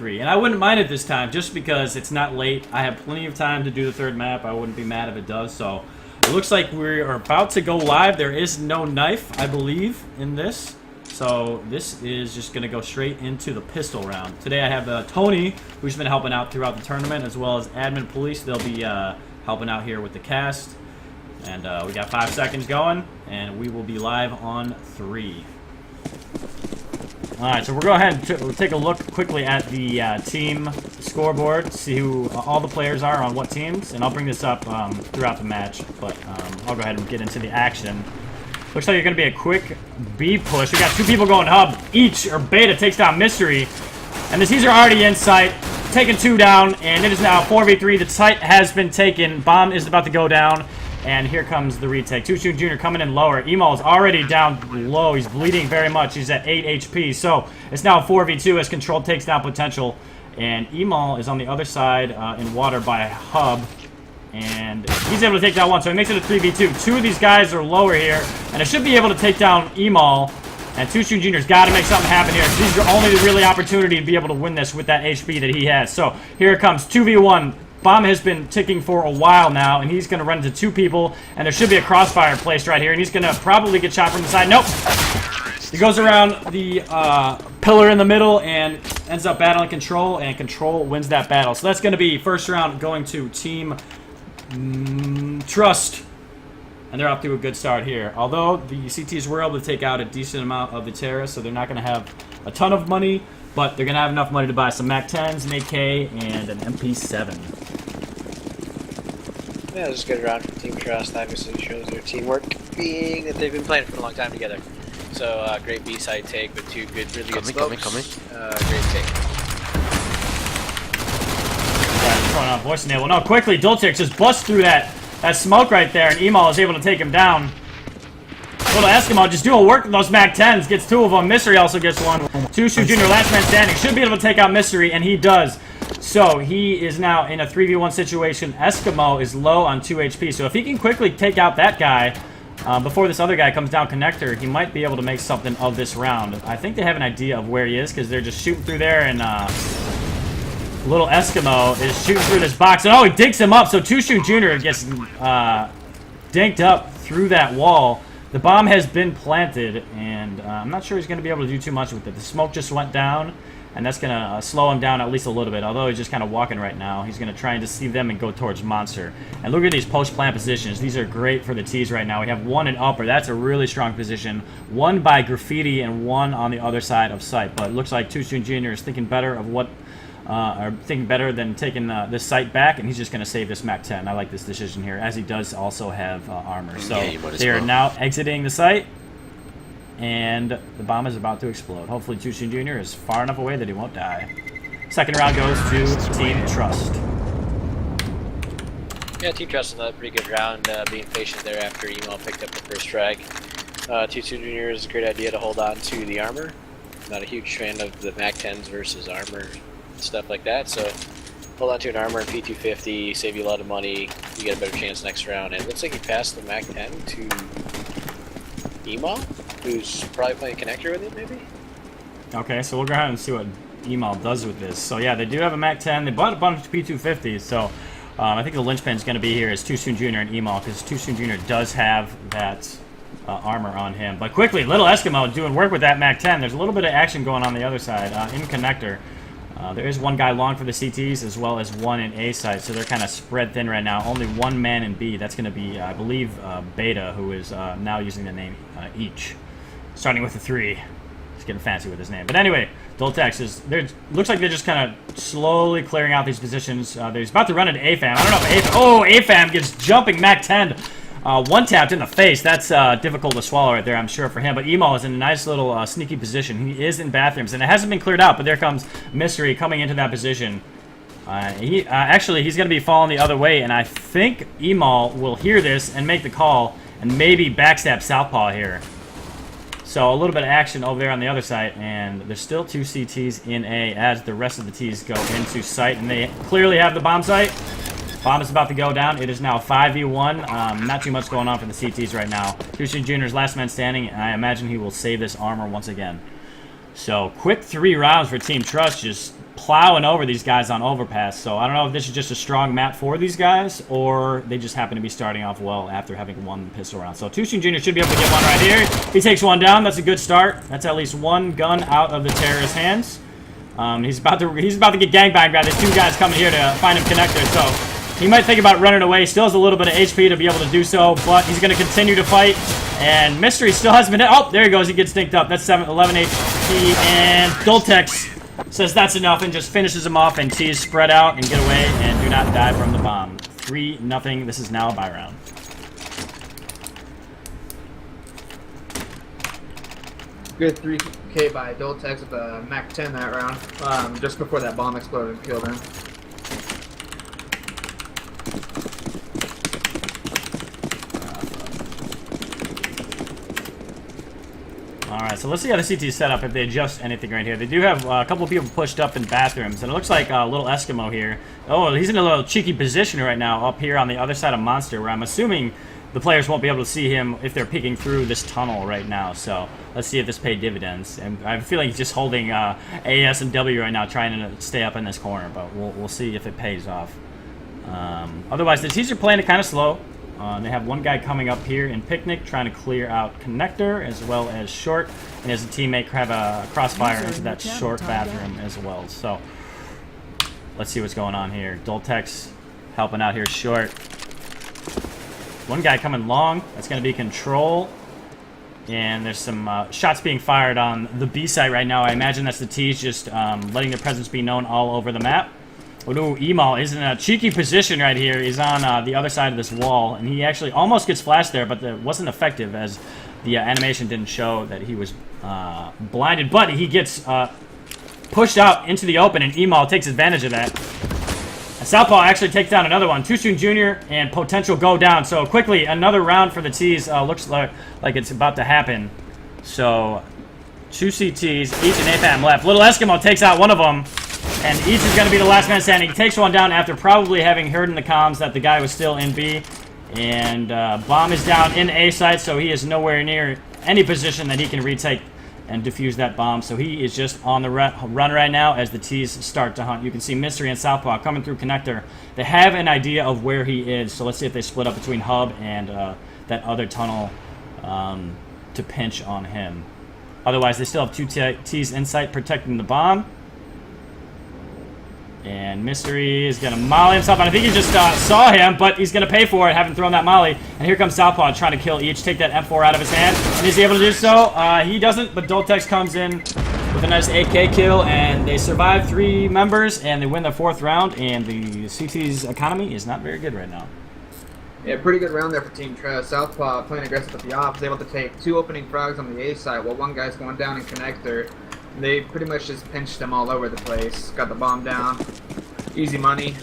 4v3. And I wouldn't mind it this time just because it's not late. I have plenty of time to do the third map. I wouldn't be mad if it does. So it looks like we are about to go live. There is no knife, I believe, in this. So this is just going to go straight into the pistol round. Today I have Tourneuy, who's been helping out throughout the tournament, as well as Admin Police. They'll be helping out here with the cast. And we got 5 seconds going, and we will be live on 3. Alright, so we'll go ahead and we'll take a look quickly at the team scoreboard, see who all the players are on what teams, and I'll bring this up throughout the match, but I'll go ahead and get into the action. Looks like it's going to be a quick B push. We got 2 people going hub. Each, or Beta, takes down Mystery, and the C's are already in sight, taking 2 down, and it is now 4v3. The site has been taken. Bomb is about to go down. And here comes the retake. Too Soon Jr. coming in lower. Emo is already down low. He's bleeding very much. He's at 8 HP. So it's now 4v2 as Control takes down Potential. And Emo is on the other side in water by Hub. And he's able to take down one. So he makes it a 3v2. 2 of these guys are lower here. And I should be able to take down Emo. And Too Soon Jr.'s got to make something happen here. This is your only really opportunity to be able to win this with that HP that he has. So here it comes. 2v1. Bomb has been ticking for a while now, and he's going to run into 2 people, and there should be a crossfire placed right here, and he's going to probably get shot from the side. Nope. He goes around the pillar in the middle and ends up battling Control, and Control wins that battle. So that's going to be first round going to Team Trust, and they're off to a good start here. Although the CTs were able to take out a decent amount of the terrorists, so they're not going to have a ton of money, but they're going to have enough money to buy some MAC-10s, an AK, and an MP7. Yeah, this is a good round for Team Trust. Obviously shows their teamwork, being that they've been playing for a long time together. So, great B-side take with 2 good, really good smokes. Coming. Great take. Throwing on voice enable. No, quickly, Doltex just busts through that smoke right there, and Emo is able to take him down. Little Eskimo just doing work with those MAC-10s. Gets 2 of them. Mystery also gets 1. Too Soon Jr., last man standing. Should be able to take out Mystery, and he does. So he is now in a 3v1 situation. Eskimo is low on 2 HP. So if he can quickly take out that guy before this other guy comes down connector, he might be able to make something of this round. I think they have an idea of where he is because they're just shooting through there, and little Eskimo is shooting through this box. And oh, he digs him up. So Too Soon Jr. gets dinked up through that wall. The bomb has been planted, and I'm not sure he's going to be able to do too much with it. The smoke just went down, and that's going to slow him down at least a little bit, although he's just kind of walking right now. He's going to try and deceive them and go towards Monster. And look at these post-plant positions. These are great for the T's right now. We have 1 in upper. That's a really strong position. 1 by Graffiti and 1 on the other side of site. But it looks like Too Soon Jr. is thinking better of what or thinking better than taking this site back, and he's just going to save this MAC-10. I like this decision here, as he does also have armor. So they are now exiting the site, and the bomb is about to explode. Hopefully Too Soon Jr. is far enough away that he won't die. Second round goes to Team Trust. Yeah, Team Trust is another pretty good round, being patient there after Emo picked up the first frag. Too Soon Jr. is a great idea to hold on to the armor. Not a huge fan of the MAC-10s versus armor, stuff like that, so hold on to an armor and P250, save you a lot of money, you get a better chance next round. And it looks like he passed the MAC-10 to Emo, who's probably playing connector with it, maybe? Okay, so we'll go ahead and see what Emo does with this. So yeah, they do have a MAC-10, they bought a bunch of P250s, so I think the linchpin is going to be here is Too Soon Jr. and Emo, because Too Soon Jr. does have that armor on him. But quickly, little Eskimo doing work with that MAC-10. There's a little bit of action going on the other side, in connector. There is 1 guy long for the CTs as well as 1 in A side, so they're kind of spread thin right now. Only 1 man in B. That's going to be, I believe, Beta, who is now using the name Each. Starting with a 3. He's getting fancy with his name. But anyway, Doltex is, looks like they're just kind of slowly clearing out these positions. They're about to run into AFAM. I don't know if AFAM gets jumping MAC-10. 1 tapped in the face. That's difficult to swallow right there, I'm sure, for him. But Emo is in a nice little sneaky position. He is in bathrooms, and it hasn't been cleared out, but there comes Mystery coming into that position. Actually, he's going to be falling the other way, and I think Emo will hear this and make the call and maybe backstab Southpaw here. So a little bit of action over there on the other side, and there's still 2 CTs in A as the rest of the T's go into site, and they clearly have the bomb site. Bomb is about to go down. It is now 5v1. Not too much going on for the CTs right now. Too Soon Jr.'s last man standing, and I imagine he will save this armor once again. So, quick 3 rounds for Team Trust, just plowing over these guys on overpass. So I don't know if this is just a strong map for these guys, or they just happen to be starting off well after having one pistol round. So Too Soon Jr. should be able to get one right here. He takes one down. That's a good start. That's at least one gun out of the terrorist's hands. He's about to get gangbanged by the two guys coming here to find him connector. So he might think about running away. Still has a little bit of HP to be able to do so, but he's going to continue to fight. And Mystery still hasn't been hit. Oh, there he goes. He gets dinked up. That's 11 HP. And Doltex says that's enough and just finishes him off, and T's spread out and get away and do not die from the bomb. 3-0. This is now a buy round. Good 3K by Doltex with a MAC-10 that round, just before that bomb exploded and killed him. Alright, so let's see how the CT is set up if they adjust anything right here. They do have a couple of people pushed up in bathrooms, and it looks like a little Eskimo here. Oh, he's in a little cheeky position right now up here on the other side of Monster, where I'm assuming the players won't be able to see him if they're peeking through this tunnel right now. So let's see if this paid dividends. And I feel like he's just holding AS and W right now, trying to stay up in this corner, but we'll see if it pays off. Otherwise, the T's are playing it kind of slow. They have one guy coming up here in Picnic trying to clear out Connector as well as Short, and his teammate have a crossfire into that Short bathroom as well. So let's see what's going on here. Doltex helping out here Short. One guy coming long. That's going to be Control. And there's some shots being fired on the B site right now. I imagine that's the T's just letting their presence be known all over the map. Oh, no, Emal is in a cheeky position right here. He's on the other side of this wall, and he actually almost gets flashed there, but it wasn't effective as the animation didn't show that he was blinded. But he gets pushed out into the open, and Emal takes advantage of that. And Southpaw actually takes down another one. Too Soon Jr. and Potential go down. So quickly, another round for the T's. Looks like it's about to happen. So 2 CTs, each and AFAM left. Little Eskimo takes out one of them. And each is going to be the last man standing. He takes one down after probably having heard in the comms that the guy was still in B. And bomb is down in A site, so he is nowhere near any position that he can retake and defuse that bomb. So he is just on the run right now as the T's start to hunt. You can see Mystery and Southpaw coming through Connector. They have an idea of where he is, so let's see if they split up between Hub and that other tunnel to pinch on him. Otherwise, they still have 2 T's in sight protecting the bomb. And Mystery is going to molly himself. And I think he just saw him, but he's going to pay for it, having thrown that molly. And here comes Southpaw trying to kill each, take that M4 out of his hand. And is he able to do so? He doesn't, but Doltex comes in with a nice AK kill, and they survive 3 members, and they win their 4th round, and the CT's economy is not very good right now. Yeah, pretty good round there for Team Trev. Southpaw playing aggressive with the ops, able to take 2 opening frags on the A side while one guy's going down in Connector. They pretty much just pinched them all over the place. Got the bomb down. Easy money.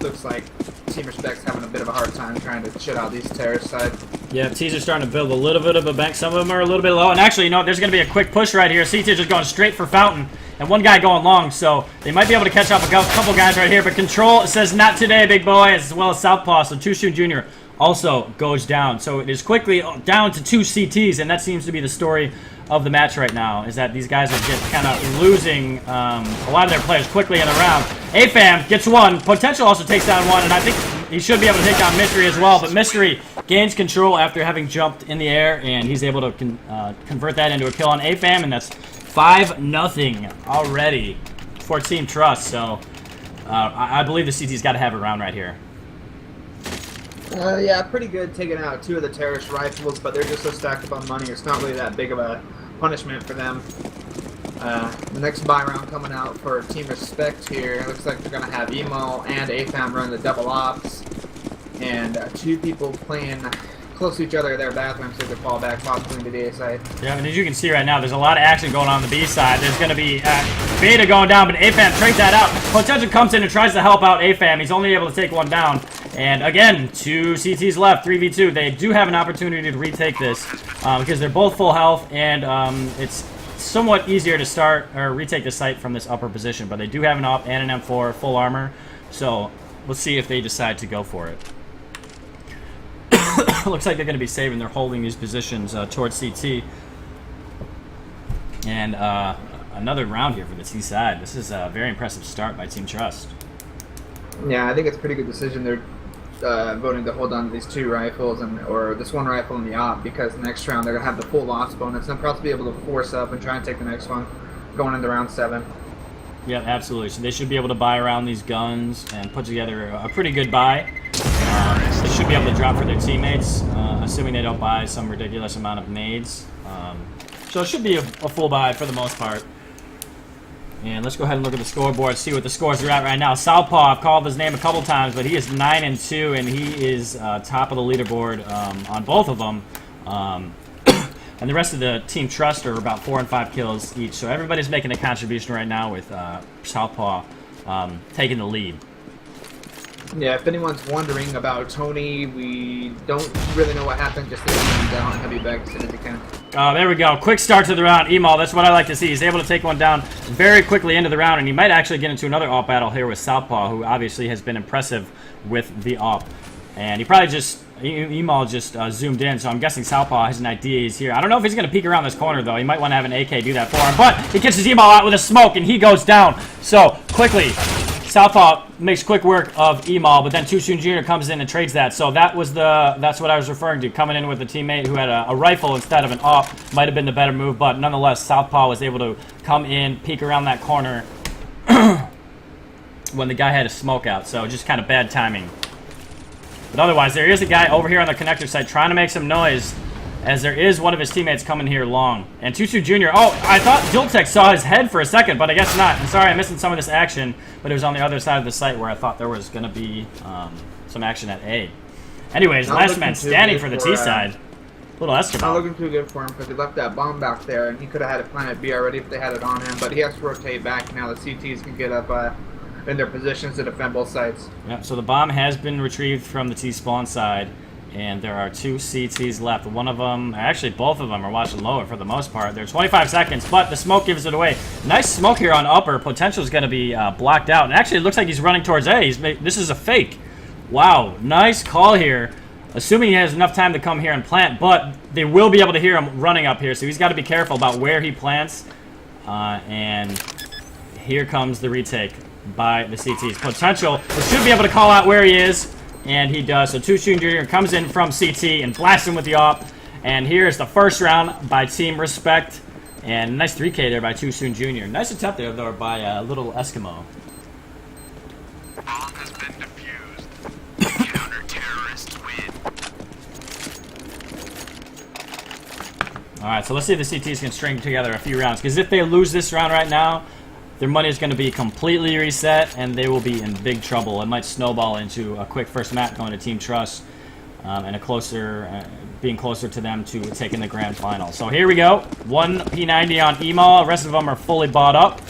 Looks like Team Respek's having a bit of a hard time trying to shut out these terrorist side. Yeah, T's are starting to build a little bit of a bank. Some of them are a little bit low. And actually, you know, there's going to be a quick push right here. CT's just going straight for Fountain. And one guy going long, so they might be able to catch up a couple guys right here. But Control says, not today, big boy, as well as Southpaw. So Too Soon Jr. also goes down. So it is quickly down to 2 CTs, and that seems to be the story of the match right now, is that these guys are just kind of losing a lot of their players quickly in the round. AFAM gets one. Potential also takes down one, and I think he should be able to take down Mystery as well. But Mystery gains control after having jumped in the air, and he's able to convert that into a kill on AFAM, and that's 5-0 already for Team Trust. So I believe the CT's got to have a round right here. Yeah, pretty good taking out 2 of the terrorist rifles, but they're just so stacked up on money, it's not really that big of a punishment for them. The next buy round coming out for Team Respect here. It looks like they're going to have Emo and AFAM run the double ops, and 2 people playing close to each other in their bathroom so they can fall back possibly into the A side. Yeah, I mean, as you can see right now, there's a lot of action going on the B side. There's going to be Beta going down, but AFAM trades that out. Potential comes in and tries to help out AFAM. He's only able to take one down. And again, 2 CTs left, 3v2. They do have an opportunity to retake this because they're both full health, and it's somewhat easier to start or retake the site from this upper position. But they do have an op and an M4, full armor. So we'll see if they decide to go for it. Looks like they're going to be saving. They're holding these positions towards CT. And another round here for the T side. This is a very impressive start by Team Trust. Yeah, I think it's a pretty good decision. They're voting to hold on to these 2 rifles or this 1 rifle in the op, because next round they're going to have the full loss bonus and probably be able to force up and try and take the next one going into round 7. Yeah, absolutely. So they should be able to buy around these guns and put together a pretty good buy. They should be able to drop for their teammates, assuming they don't buy some ridiculous amount of nades. So it should be a full buy for the most part. And let's go ahead and look at the scoreboard, see what the scores are at right now. Southpaw, I've called his name a couple times, but he is 9-2, and he is top of the leaderboard on both of them. And the rest of the Team Trust are about 4 and 5 kills each. So everybody's making a contribution right now with Southpaw taking the lead. Yeah, if anyone's wondering about Tony, we don't really know what happened. Just leave him down and have you back as soon as you can. There we go. Quick start to the round. Emal, that's what I like to see. He's able to take one down very quickly into the round, and he might actually get into another AWP battle here with Southpaw, who obviously has been impressive with the AWP. And he probably just, Emal just zoomed in, so I'm guessing Southpaw has an idea he's here. I don't know if he's going to peek around this corner, though. He might want to have an AK do that for him, but he catches Emal out with a smoke, and he goes down. So, quickly, Southpaw makes quick work of Emal, but then Too Soon Jr. comes in and trades that. So that's what I was referring to. Coming in with a teammate who had a rifle instead of an AWP might have been the better move, but nonetheless, Southpaw was able to come in, peek around that corner when the guy had a smoke out. So just kind of bad timing. But otherwise, there is a guy over here on the connector site trying to make some noise, as there is one of his teammates coming here long. And Tutu Jr., oh, I thought Joltek saw his head for a second, but I guess not. I'm sorry, I'm missing some of this action, but it was on the other side of the site where I thought there was going to be some action at A. Anyways, last man standing for the T side. Little Eskimo. Not looking too good for him because he left that bomb back there, and he could have had it planted B already if they had it on him, but he has to rotate back now. The CTs can get up in their positions to defend both sides. Yep, so the bomb has been retrieved from the T-spawn side, and there are 2 CTs left. One of them, actually both of them are watching lower for the most part. They're 25 seconds, but the smoke gives it away. Nice smoke here on upper. Potential is going to be blocked out, and actually it looks like he's running towards A. This is a fake. Wow, nice call here. Assuming he has enough time to come here and plant, but they will be able to hear him running up here, so he's got to be careful about where he plants. And here comes the retake by the CTs. Potential should be able to call out where he is, and he does. So Too Soon Jr. comes in from CT and blasts him with the AWP. And here's the first round by Team Respect. And nice 3K there by Too Soon Jr. Nice attempt there, though, by Little Eskimo. Bomb has been defused. Counter-terrorists win. Alright, so let's see if the CTs can string together a few rounds. Because if they lose this round right now, their money is going to be completely reset, and they will be in big trouble. It might snowball into a quick first map going to Team Trust, and being closer to them to taking the grand final. So here we go. 1 P90 on Emal. The rest of them are fully bought up,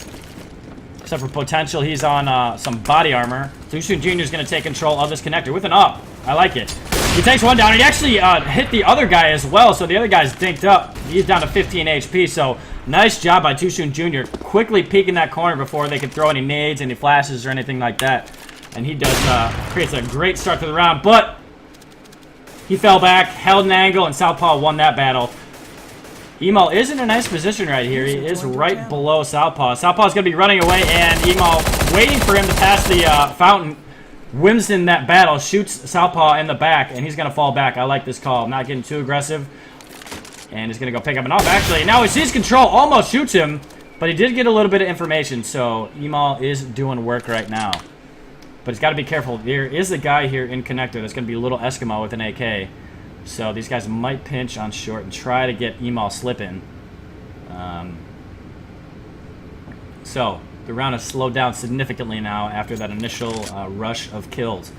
except for Potential. He's on some body armor. Too Soon Jr. is going to take control of this connector with an up. I like it. He takes one down. He actually hit the other guy as well, so the other guy's dinked up. He's down to 15 HP, so nice job by Too Soon Jr. quickly peeking that corner before they could throw any nades, any flashes, or anything like that. And he does creates a great start to the round, but he fell back, held an angle, and Southpaw won that battle. Emal is in a nice position right here. He is right below Southpaw. Southpaw's going to be running away, and Emal waiting for him to pass the fountain. Wins in that battle, shoots Southpaw in the back, and he's going to fall back. I like this call. I'm not getting too aggressive. And he's going to go pick up an AWP. Actually, now he sees control, almost shoots him, but he did get a little bit of information, so Emal is doing work right now. But he's got to be careful. There is a guy here in connector that's going to be a Little Eskimo with an AK. So these guys might pinch on short and try to get Emal slipping. So the round has slowed down significantly now after that initial rush of kills.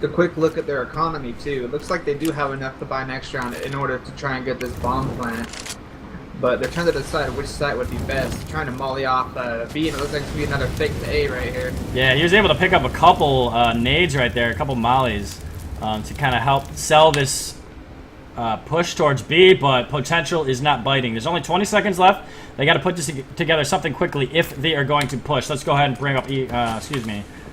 The quick look at their economy too. It looks like they do have enough to buy next round in order to try and get this bomb plant. But they're trying to decide which site would be best. Trying to molly off B, and it looks like it's be another fake to A right here. Yeah, he was able to pick up a couple nades right there, a couple mollies, to kind of help sell this push towards B, but Potential is not biting. There's only 20 seconds left. They got to put this together something quickly if they are going to push. Let's go ahead and bring up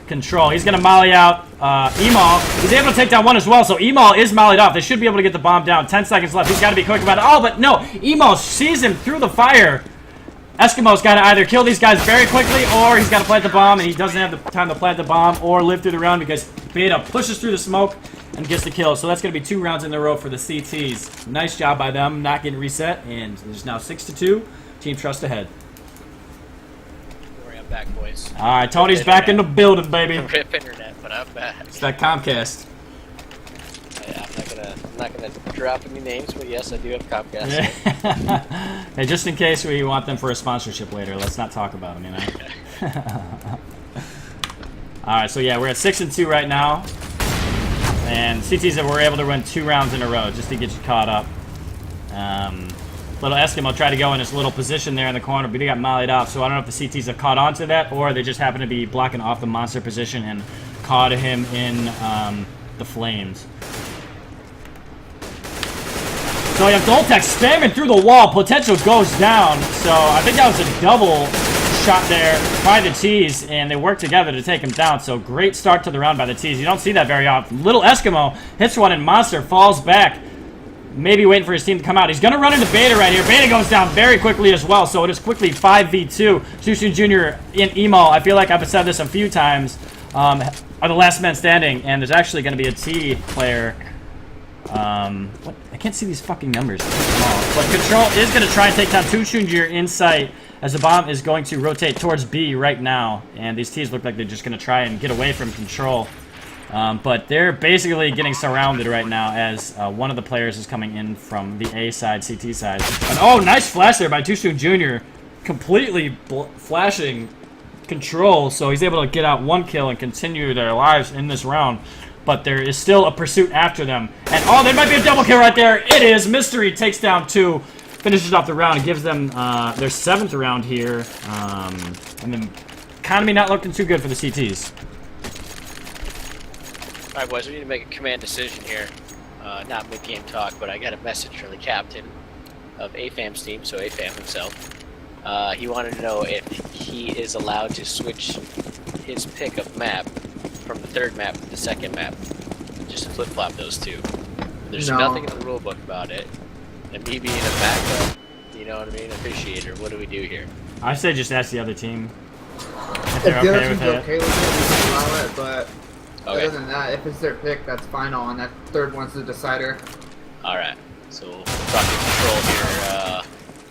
Control. He's gonna molly out Emal. He's able to take down one as well, so Emal is mollied off. They should be able to get the bomb down. 10 seconds left. He's got to be quick about it. Oh, but no. Emal sees him through the fire. Eskimo's got to either kill these guys very quickly, or he's got to plant the bomb, and he doesn't have the time to plant the bomb or live through the round because Beta pushes through the smoke and gets the kill. So that's going to be 2 rounds in a row for the CTs. Nice job by them, not getting reset, and it's now 6-2. Team Trust ahead. I'm back, boys. All right, Tony's back in the building, baby. Rip internet, but I'm back. It's that Comcast. I'm not gonna drop any names, but yes, I do have Comcast. Hey, just in case we want them for a sponsorship later, let's not talk about them, you know. All right, so yeah, we're at 6-2 right now, and CTs that were able to run 2 rounds in a row just to get you caught up. Little Eskimo tried to go in his little position there in the corner, but he got mollied off. So I don't know if the CTs have caught on to that, or they just happen to be blocking off the monster position and caught him in the flames. So you have Doltex spamming through the wall. Potential goes down. So I think that was a double shot there by the T's, and they worked together to take him down. So great start to the round by the T's. You don't see that very often. Little Eskimo hits one, and Monster falls back. Maybe waiting for his team to come out. He's going to run into Beta right here. Beta goes down very quickly as well, so it is quickly 5v2. Sushin Jr. in Emal. I feel like I've said this a few times. Are the last men standing, and there's actually going to be a T player. What? I can't see these fucking numbers. But Control is going to try and take down Sushin Jr. in sight, as the bomb is going to rotate towards B right now. And these T's look like they're just going to try and get away from Control. But they're basically getting surrounded right now as one of the players is coming in from the A side, CT side. And, oh, nice flash there by Tushu Jr. Completely flashing Control, so he's able to get out 1 kill and continue their lives in this round. But there is still a pursuit after them. And, oh, there might be a double kill right there. It is. Mystery takes down 2, finishes off the round, and gives them their 7th round here. And the economy not looking too good for the CTs. Alright, boys, we need to make a command decision here. Not mid-game talk, but I got a message from the captain of AFAM's team, so AFAM himself. He wanted to know if he is allowed to switch his pick of map from the 3rd map to the 2nd map. Just to flip-flop those 2. There's nothing in the rulebook about it. And me being a backup, you know what I mean, officiator, what do we do here? I say just ask the other team if If they're the other okay with team's it. okay with it, we can allow it, but Okay. other than that, if it's their pick, that's final, and that 3rd one's the decider. Alright, so we'll talk to Control here,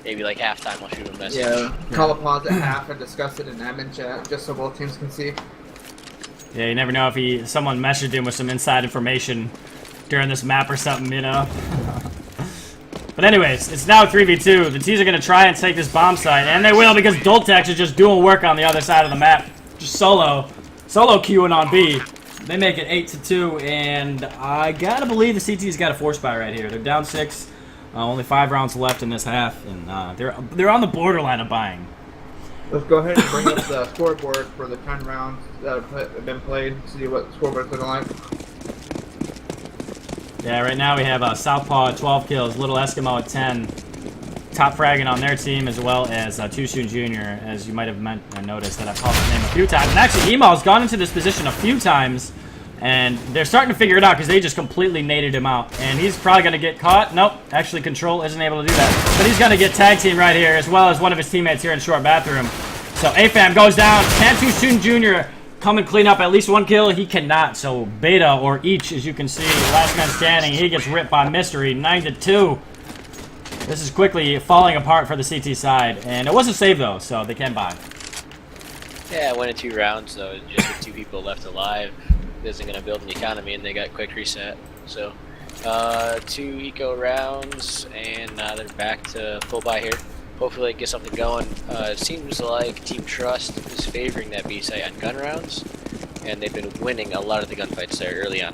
maybe like halftime, I'll shoot him a message. Yeah, call a pause at half and discuss it in admin chat, just so both teams can see. Yeah, you never know if someone messaged him with some inside information during this map or something, you know? But anyways, it's now 3v2. The T's are going to try and take this bomb site, and they will because Doltex is just doing work on the other side of the map. Just solo queuing on B. They make it 8-2, and I gotta believe the CT's got a 4 spot right here. They're down 6, only 5 rounds left in this half, and they're on the borderline of buying. Let's go ahead and bring up the scoreboard for the 10 rounds that have been played, see what the scoreboard's looking like. Yeah, right now we have Southpaw at 12 kills, Little Eskimo at 10. Top fragging on their team, as well as Tushu Jr., as you might have noticed that I've called his name a few times. And actually, Emal's gone into this position a few times, and they're starting to figure it out because they just completely naded him out. And he's probably going to get caught. Nope, actually, Control isn't able to do that. But he's going to get tag team right here, as well as one of his teammates here in short bathroom. So AFAM goes down. Can Tushu Jr. come and clean up at least 1 kill? He cannot. So Beta, or each, as you can see, last man standing, he gets ripped by Mystery, 9-2. This is quickly falling apart for the CT side, and it was a save though, so they can buy. Yeah, I went in 2 rounds though, just with 2 people left alive. Isn't going to build an economy, and they got quick reset. So, 2 eco rounds, and now they're back to full buy here. Hopefully they get something going. It seems like Team Trust is favoring that B site on gun rounds, and they've been winning a lot of the gunfights there early on.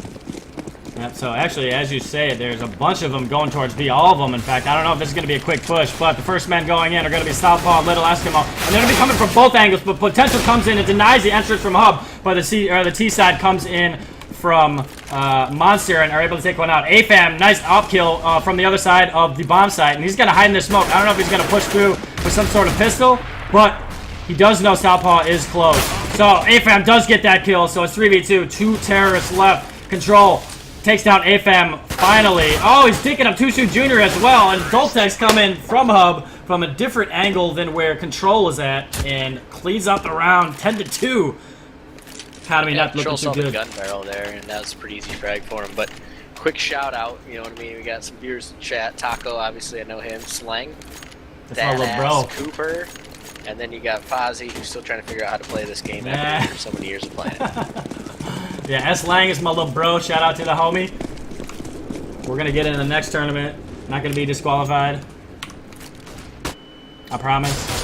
Yeah, so actually, as you say, there's a bunch of them going towards B, all of them, in fact. I don't know if this is going to be a quick push, but the first men going in are going to be Southpaw, Little Eskimo, and they're going to be coming from both angles, but Potential comes in and denies the entrance from Hub, but the T side comes in from Monster and are able to take one out. AFAM, nice op kill from the other side of the bomb site, and he's going to hide in the smoke. I don't know if he's going to push through with some sort of pistol, but he does know Southpaw is close. So AFAM does get that kill, so it's 3v2, 2 terrorists left. Control takes down AFAM finally. Oh, he's picking up Too Soon Jr. as well, and Doltex come in from Hub from a different angle than where Control is at, and cleans out the round 10-2. Academy not looking too good. The gun barrel there, and that was a pretty easy frag for him. But quick shout out, you know what I mean? We got some viewers in chat. Taco, obviously I know him. Slang, that's my little bro. Cooper, and then you got Fozzie, who's still trying to figure out how to play this game after so many years of playing it. Yeah, S Lang is my little bro. Shout out to the homie. We're gonna get in the next tournament. Not gonna be disqualified. I promise.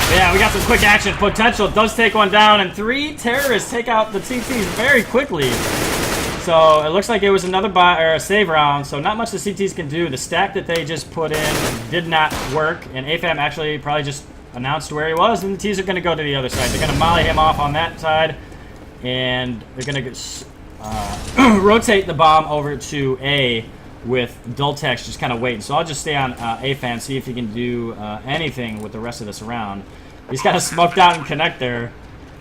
But yeah, we got some quick action. Potential does take one down, and 3 terrorists take out the CTs very quickly. So it looks like it was another a save round. So not much the CTs can do. The stack that they just put in did not work, and AFAM actually probably just announced where he was, and the T's are gonna go to the other side. They're gonna molly him off on that side, and they're gonna rotate the bomb over to A with Dultex just kind of waiting. So I'll just stay on AFAM, see if he can do anything with the rest of this round. He's kind of smoked out and connect there.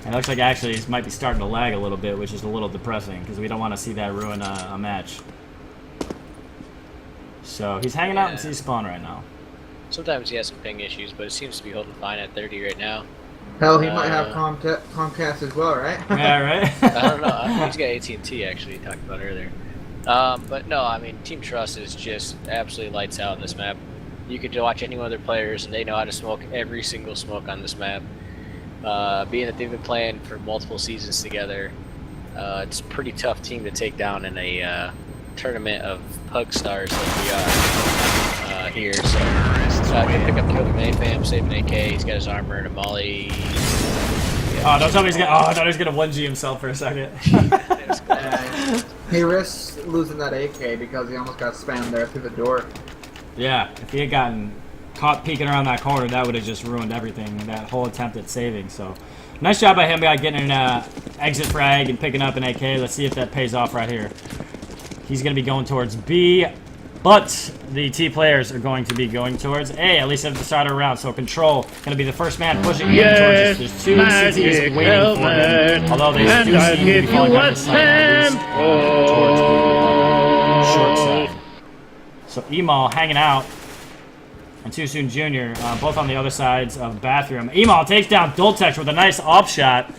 And it looks like actually he might be starting to lag a little bit, which is a little depressing because we don't want to see that ruin a match. So he's hanging out in C spawn right now. Sometimes he has some ping issues, but it seems to be holding fine at 30 right now. Hell, he might have Comcast as well, right? Yeah, right? I don't know. He's got AT&T actually, talked about earlier. But no, I mean, Team Trust is just absolutely lights out on this map. You could watch any one of their players, and they know how to smoke every single smoke on this map. Being that they've been playing for multiple seasons together, it's a pretty tough team to take down in a tournament of pug stars like we are here. So I can pick up the kill from AFAM, save an AK. He's got his armor and a molly. Oh, don't tell me he's gonna. Oh, I thought he was gonna 1G himself for a second. He risks losing that AK because he almost got spammed there through the door. Yeah, if he had gotten caught peeking around that corner, that would have just ruined everything. That whole attempt at saving. So, nice job by him by getting an exit frag and picking up an AK. Let's see if that pays off right here. He's gonna be going towards B, but the T players are going to be going towards A, at least at the start of the round. So Control gonna be the first man pushing in towards us. There's 2 CTs waiting for him, although they do seem to be falling down the side towards the short side. So Emal hanging out, and Too Soon Jr. Both on the other sides of the bathroom. Emal takes down Dultex with a nice off shot.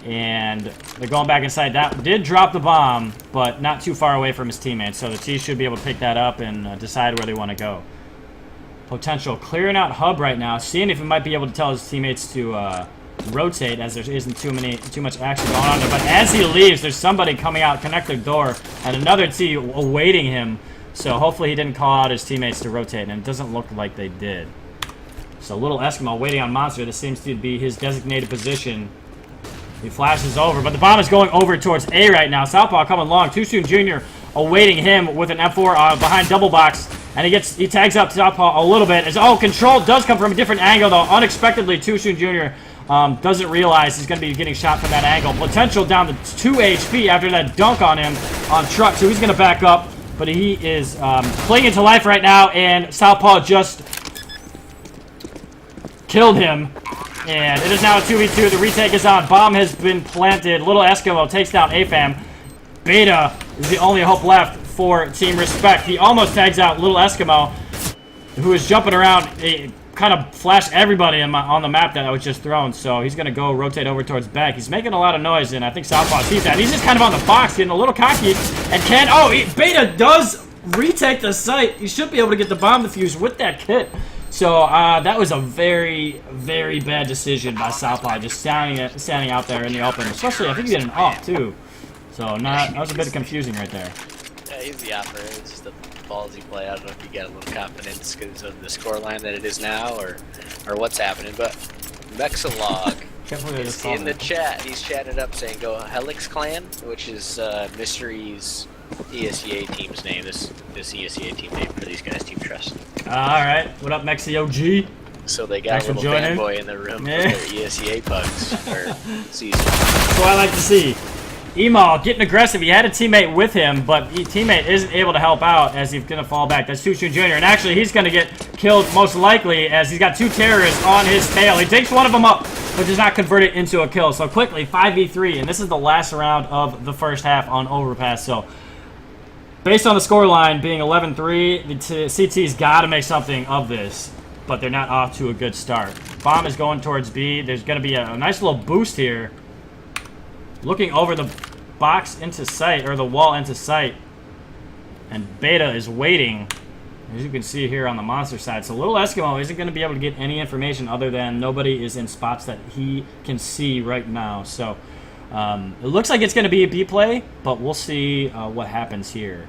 And they're going back inside. That did drop the bomb, but not too far away from his teammates. So the T should be able to pick that up and decide where they want to go. Potential clearing out Hub right now, seeing if he might be able to tell his teammates to rotate, as there isn't too much action going on there. But as he leaves, there's somebody coming out, connect the door, and another T awaiting him. So hopefully he didn't call out his teammates to rotate, and it doesn't look like they did. So little Eskimo waiting on Monster. This seems to be his designated position. He flashes over, but the bomb is going over towards A right now. Southpaw coming long. Too Soon Jr. awaiting him with an F4 behind double box, and he tags up Southpaw a little bit. Control does come from a different angle though. Unexpectedly, Too Soon Jr. Doesn't realize he's going to be getting shot from that angle. Potential down to 2 HP after that dunk on him on Truck, so he's going to back up, but he is clinging to life right now, and Southpaw just killed him. And it is now a 2v2. The retake is on. Bomb has been planted. Little Eskimo takes down AFAM. Beta is the only hope left for Team Respek. He almost tags out Little Eskimo, who is jumping around. He kind of flashed everybody on the map that was just thrown. So he's going to go rotate over towards back. He's making a lot of noise, and I think Southpaw sees that. He's just kind of on the box, getting a little cocky. And Beta does retake the site. He should be able to get the bomb defused with that kit. So that was a very, very bad decision by Southpaw, just standing out there in the open. Especially, I think he did an off too. So that was a bit confusing right there. Yeah, he's the offer. It's just a ballsy play. I don't know if you got a little confidence because of the scoreline that it is now, or what's happening. But Mexalog is in the chat. He's chatting it up saying, "Go Helix Clan," which is Mystery's ESEA team's name. This ESEA team name for these guys, Team Trust. Alright, what up, Mexi OG? So they got a little fanboy in the room with their ESEA pugs for season. That's what I like to see. Emal getting aggressive. He had a teammate with him, but his teammate isn't able to help out as he's going to fall back. That's Too Soon Jr. And actually, he's going to get killed most likely, as he's got 2 terrorists on his tail. He takes one of them up, but does not convert it into a kill. So quickly, 5v3, and this is the last round of the first half on Overpass. So based on the scoreline being 11-3, the CT's got to make something of this, but they're not off to a good start. Bomb is going towards B. There's going to be a nice little boost here. Looking over the box into sight, or the wall into sight, and Beta is waiting, as you can see here on the monster side. So Little Eskimo isn't going to be able to get any information other than nobody is in spots that he can see right now. So it looks like it's going to be a B play, but we'll see what happens here.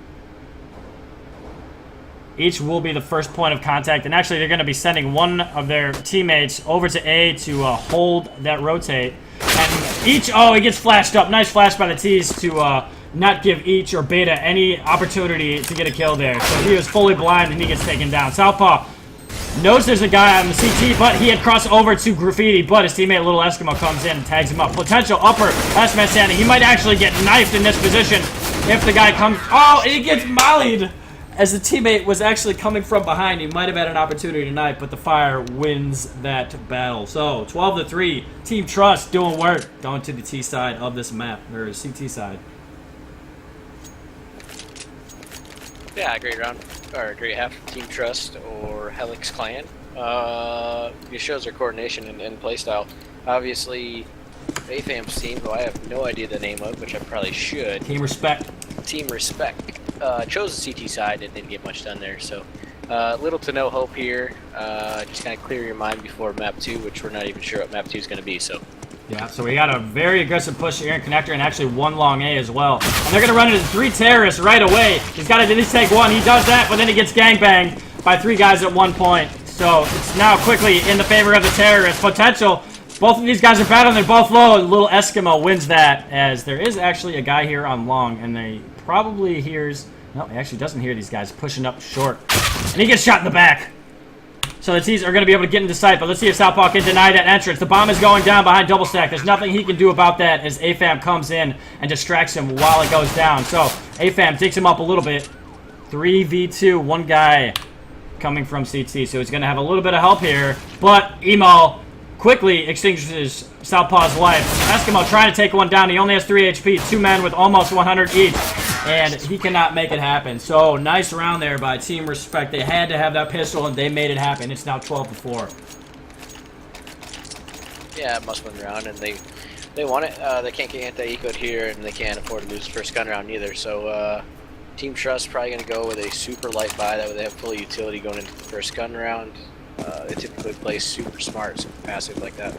Each will be the first point of contact, and actually they're going to be sending one of their teammates over to A to hold that rotate. And each, oh, he gets flashed up. Nice flash by the T's to not give each or Beta any opportunity to get a kill there. So he was fully blind and he gets taken down. Southpaw knows there's a guy on the CT, but he had crossed over to Graffiti, but his teammate Little Eskimo comes in and tags him up. Potential upper, last man standing. He might actually get knifed in this position if the guy comes. Oh, he gets mollied. As the teammate was actually coming from behind, he might have had an opportunity tonight, but the fire wins that battle. So 12-3, Team Trust doing work, going to the T side of this map, or CT side. Yeah, great round, or great half from Team Trust or Helix Clan. It shows their coordination and playstyle. Obviously, AFAM's team, who I have no idea the name of, which I probably should. Team Respek. Team Respek. Chose the CT side and didn't get much done there, so little to no hope here. Just kind of clear your mind before map 2, which we're not even sure what map 2 is going to be. So yeah, so we got a very aggressive push here in connector, and actually 1 long A as well. And they're going to run into 3 terrorists right away. He's got to at least take 1. He does that, but then he gets gangbanged by 3 guys at one point. So it's now quickly in the favor of the terrorists. Potential. Both of these guys are battling. They're both low. Little Eskimo wins that, as there is actually a guy here on long, and they probably hears. No, he actually doesn't hear these guys pushing up short. And he gets shot in the back. So the T's are going to be able to get into sight, but let's see if Southpaw can deny that entrance. The bomb is going down behind double stack. There's nothing he can do about that as AFAM comes in and distracts him while it goes down. So AFAM takes him up a little bit. 3v2, 1 guy coming from CT. So he's going to have a little bit of help here. But Emo quickly extinguishes Southpaw's life. Eskimo trying to take 1 down. He only has 3 HP. 2 men with almost 100 each. And he cannot make it happen. So nice round there by Team Respek. They had to have that pistol, and they made it happen. It's now 12-4. yeah, must-win round, and they want it. They can't get anti-eco'd here, and they can't afford to lose the first gun round either. So Team Trust probably going to go with a super light buy. That way they have full utility going into the first gun round. They typically play super smart, super passive like that.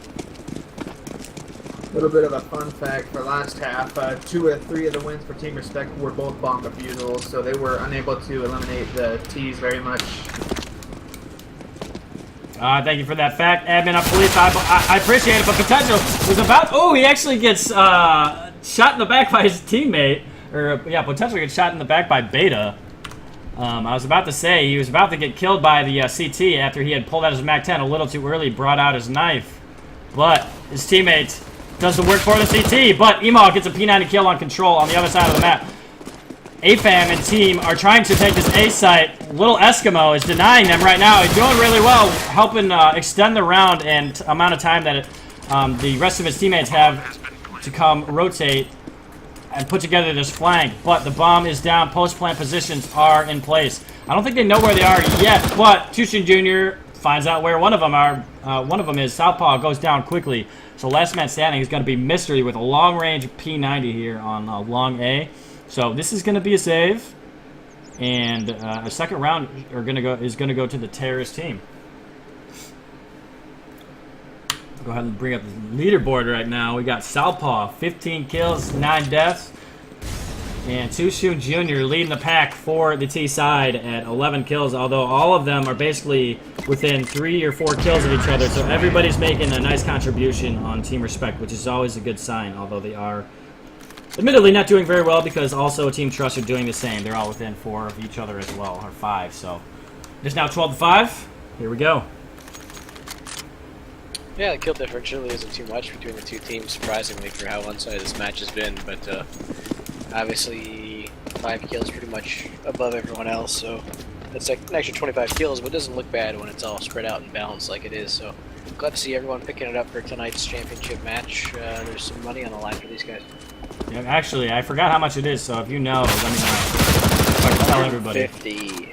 A little bit of a fun fact for last half, 2 of 3 of the wins for Team Respek were both bomb defusals, so they were unable to eliminate the T's very much. Thank you for that fact, admin of police. I appreciate it, but Potential was about. Oh, he actually gets shot in the back by his teammate. Or yeah, Potential gets shot in the back by Beta. I was about to say he was about to get killed by the CT after he had pulled out his MAC-10 a little too early, brought out his knife, but his teammate does the work for the CT. But Emo gets a P90 kill on control on the other side of the map. AFAM and team are trying to take this A site. Little Eskimo is denying them right now. He's doing really well, helping extend the round and amount of time that the rest of his teammates have to come rotate and put together this flank. But the bomb is down. Post-plant positions are in place. I don't think they know where they are yet, but Tushin Jr. finds out where one of them are. One of them is. Southpaw goes down quickly. So last man standing is going to be Mystery with a long-range P90 here on long A. So this is going to be a save, and a second round is going to go to the terrorist team. Go ahead and bring up the leaderboard right now. We got Southpaw, 15 kills, 9 deaths, and Tushin Jr. leading the pack for the T side at 11 kills. Although all of them are basically within 3 or 4 kills of each other, so everybody's making a nice contribution on Team Respek, which is always a good sign. Although they are admittedly not doing very well, because also Team Trust are doing the same. They're all within 4 of each other as well, or 5. So it's now 12-5. Here we go. Yeah, the kill differential really isn't too much between the two teams, surprisingly, for how one-sided this match has been. But obviously, 5 kills pretty much above everyone else, so That's like an extra 25 kills, but it doesn't look bad when it's all spread out and balanced like it is. So glad to see everyone picking it up for tonight's championship match. There's some money on the line for these guys. Yeah, actually, I forgot how much it is, so if you know, let me know. So I can tell everybody. 50.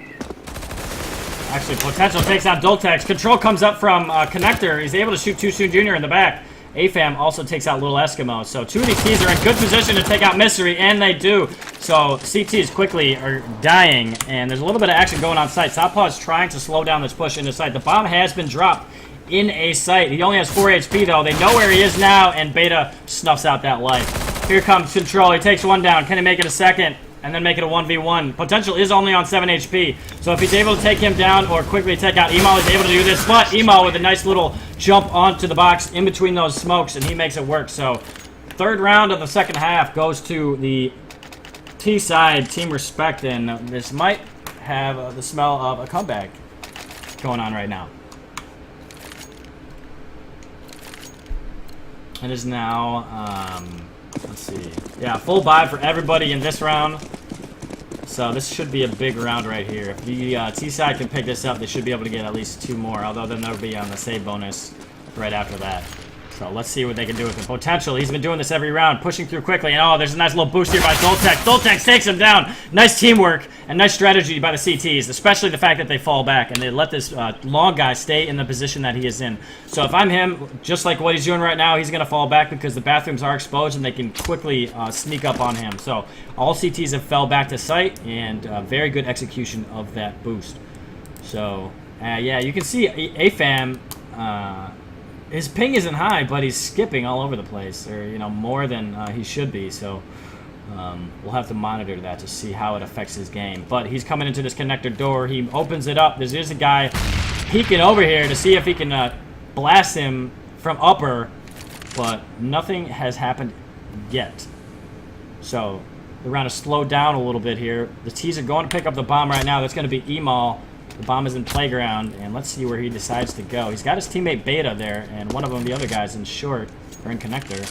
Actually, Potential takes out Doltex. Control comes up from Connector. He's able to shoot Too Soon Jr. in the back. AFAM also takes out Little Eskimo. So two of these T's are in good position to take out Mystery, and they do. So CTs quickly are dying, and there's a little bit of action going on site. Southpaw is trying to slow down this push into site. The bomb has been dropped in a site. He only has 4 HP, though. They know where he is now, and Beta snuffs out that life. Here comes Control. He takes one down. Can he make it a second? And then make it a 1v1. Potential is only on 7 HP. So if he's able to take him down or quickly take out Emo, he's able to do this. But Emo with a nice little jump onto the box in between those smokes, and he makes it work. So third round of the second half goes to the T side, Team Respect, and this might have the smell of a comeback going on right now. It is now, let's see. Yeah, full buy for everybody in this round. So this should be a big round right here. If the T-side can pick this up, they should be able to get at least 2 more. Although then they'll be on the save bonus right after that. So let's see what they can do with the Potential. He's been doing this every round, pushing through quickly. And oh, there's a nice little boost here by Doltex. Doltex takes him down. Nice teamwork and nice strategy by the CTs, especially the fact that they fall back and they let this long guy stay in the position that he is in. So if I'm him, just like what he's doing right now, he's going to fall back because the bathrooms are exposed and they can quickly sneak up on him. So all CTs have fell back to site, and very good execution of that boost. So yeah, you can see AFAM. His ping isn't high, but he's skipping all over the place, or more than he should be. So we'll have to monitor that to see how it affects his game. But he's coming into this connector door. He opens it up. There's a guy peeking over here to see if he can blast him from upper, but nothing has happened yet. So the round is slowed down a little bit here. The T's are going to pick up the bomb right now. That's going to be Emal. The bomb is in playground, and let's see where he decides to go. He's got his teammate Beta there, and one of them, the other guy's in short, or in connector.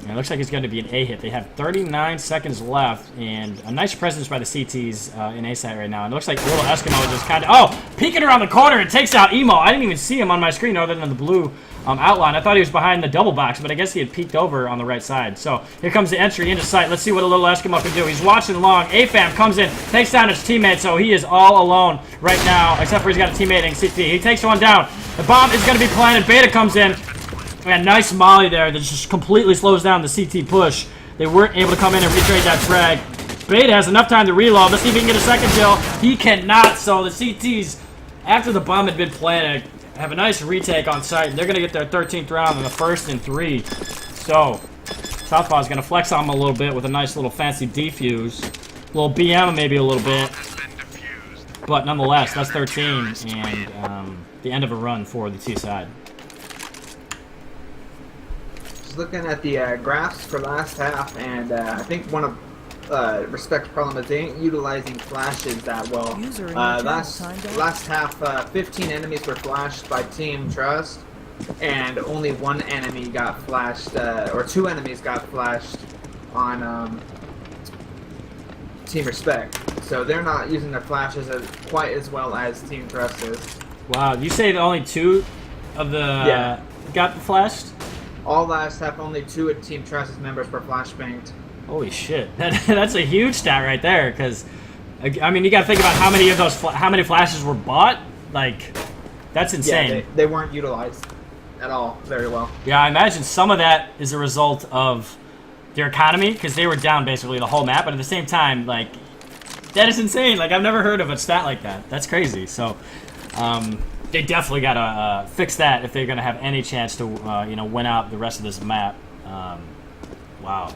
And it looks like he's going to be an A hit. They have 39 seconds left, and a nice presence by the CTs in A site right now. And it looks like Little Eskimo is just kind of, peeking around the corner and takes out Emo. I didn't even see him on my screen other than the blue outline. I thought he was behind the double box, but I guess he had peeked over on the right side. So here comes the entry into sight. Let's see what a Little Eskimo can do. He's watching long. AFAM comes in, takes down his teammate, so he is all alone right now, except for he's got a teammate in CT. He takes one down. The bomb is going to be planted. Beta comes in. Man, nice molly there that just completely slows down the CT push. They weren't able to come in and retrade that frag. Beta has enough time to reload. Let's see if he can get a second kill. He cannot, so the CTs, after the bomb had been planted, have a nice retake on site. They're going to get their 13th round in the first and 3. So, Southpaw is going to flex on them a little bit with a nice little fancy defuse. A little BM maybe a little bit. But nonetheless, that's 13 and the end of a run for the T side. Just looking at the graphs for last half, and I think one of Respect's problem is they ain't utilizing flashes that well. Last half, 15 enemies were flashed by Team Trust, and only one enemy got flashed, or 2 enemies got flashed on Team Respect. So they're not using their flashes quite as well as Team Trust is. Wow, you say that only 2 of the got flashed? All last half, only 2 of Team Trust's members were flashbanged. Holy shit, that's a huge stat right there. Because, I mean, you got to think about how many of those, how many flashes were bought. Like, that's insane. Yeah, they weren't utilized at all very well. Yeah, I imagine some of that is a result of their economy, because they were down basically the whole map. But at the same time, like, that is insane. Like, I've never heard of a stat like that. That's crazy. So, they definitely got to fix that if they're going to have any chance to, win out the rest of this map. Wow.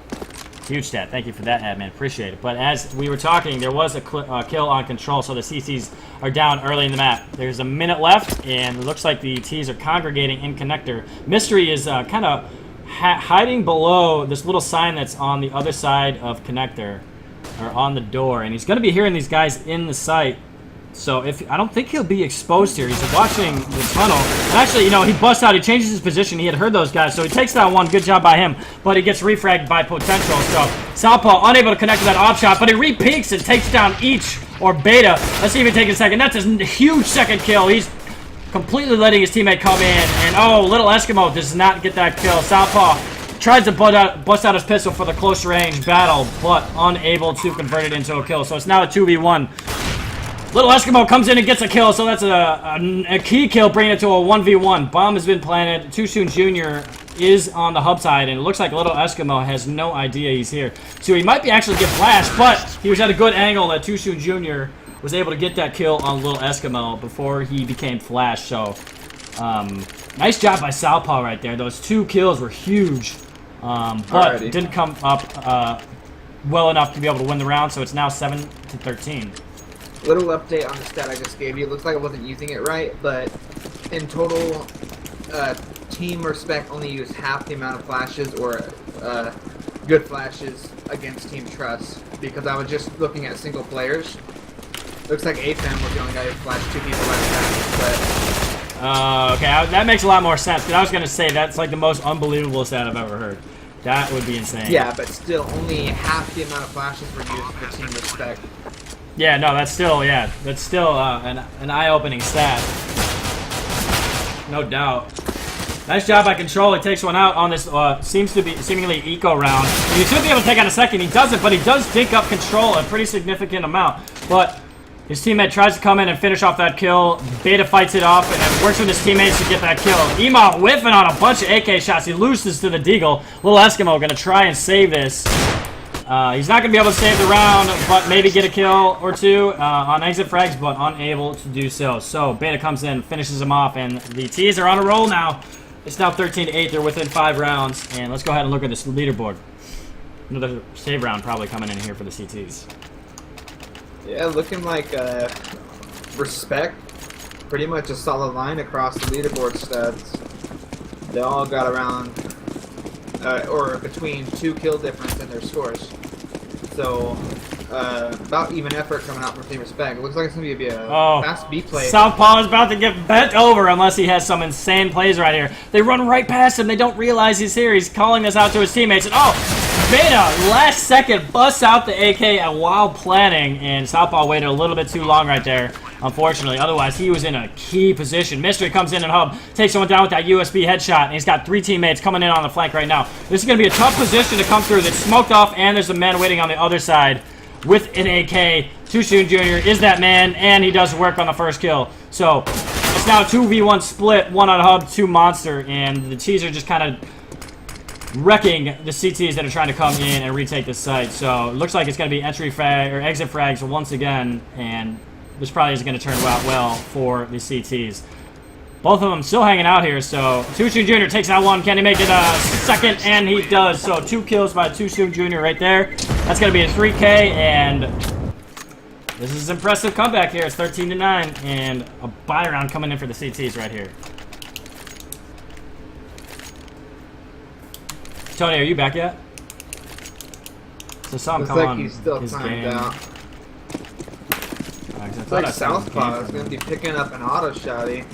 Huge stat. Thank you for that, Admin. Appreciate it. But as we were talking, there was a kill on Control, so the CCs are down early in the map. There's a minute left, and it looks like the Ts are congregating in Connector. Mystery is kind of hiding below this little sign that's on the other side of Connector, or on the door, and he's going to be hearing these guys in the site So I don't think he'll be exposed here. He's watching the tunnel. And actually, you know, he busts out. He changes his position. He had heard those guys, so he takes that one. Good job by him. But he gets refragged by Potential. So Southpaw unable to connect to that op shot, but he re-peeks and takes down each or Beta. Let's see if he takes a second. That's a huge second kill. He's completely letting his teammate come in. And oh, Little Eskimo does not get that kill. Southpaw tries to bust out his pistol for the close range battle, but unable to convert it into a kill. So it's now a 2v1. Little Eskimo comes in and gets a kill, so that's a key kill, bringing it to a 1v1. Bomb has been planted. Too Soon Jr. is on the hub side, and it looks like Little Eskimo has no idea he's here. So he might be actually get flashed, but he was at a good angle that Too Soon Jr. was able to get that kill on Little Eskimo before he became flashed. So nice job by Southpaw right there. Those 2 kills were huge, but didn't come up well enough to be able to win the round, so it's now 7-13. Little update on the stat I just gave you. It looks like I wasn't using it right, but in total, Team Respek only used half the amount of flashes or good flashes against Team Trust, because I was just looking at single players. Looks like AFAM was the only guy who flashed 2 people last match, but... okay, that makes a lot more sense, because I was going to say that's like the most unbelievable stat I've ever heard. That would be insane. Yeah, but still, only half the amount of flashes were used for Team Respek. Yeah, no, that's still an eye-opening stat. No doubt. Nice job by Control. He takes one out on this seems to be seemingly eco round. He should be able to take out a second. He doesn't, but he does dink up Control a pretty significant amount. But his teammate tries to come in and finish off that kill. Beta fights it off and works with his teammates to get that kill. Ema whiffing on a bunch of AK shots. He loses to the Deagle. Little Eskimo gonna try and save this. He's not going to be able to save the round, but maybe get a kill or 2 on exit frags, but unable to do so. So Beta comes in, finishes him off, and the T's are on a roll now. It's now 13-8. They're within 5 rounds, and let's go ahead and look at this leaderboard. Another save round probably coming in here for the CTs. Yeah, looking like Respek. Pretty much a solid line across the leaderboard stats. They all got around... or between 2 kill difference in their scores. So, about even effort coming out from Team Respek. It looks like it's going to be a fast B play. Southpaw is about to get bent over unless he has some insane plays right here. They run right past him. They don't realize he's here. He's calling this out to his teammates. And Beta, last second, busts out the AK while planning. And Southpaw waited a little bit too long right there, unfortunately. Otherwise, he was in a key position. Mystery comes in and hub, takes someone down with that USB headshot. And he's got 3 teammates coming in on the flank right now. This is going to be a tough position to come through. That's smoked off, and there's a man waiting on the other side with an AK. Too Soon Jr. is that man, and he does work on the first kill. So it's now a 2v1 split, 1 on hub, 2 monster, and the T's are just kind of wrecking the CTs that are trying to come in and retake this site. So it looks like it's going to be entry frag or exit frags once again, and this probably isn't going to turn out well for the CTs. Both of them still hanging out here, so Too Soon Jr. takes out one. Can he make it a second? And he does. So 2 kills by Too Soon Jr. right there. That's going to be a 3K, and this is an impressive comeback here. It's 13-9, and a buy round coming in for the CTs right here. Tony, are you back yet? So saw him come on He's still his timed game. out. It's Like Southpaw is going to be picking up an auto shotty.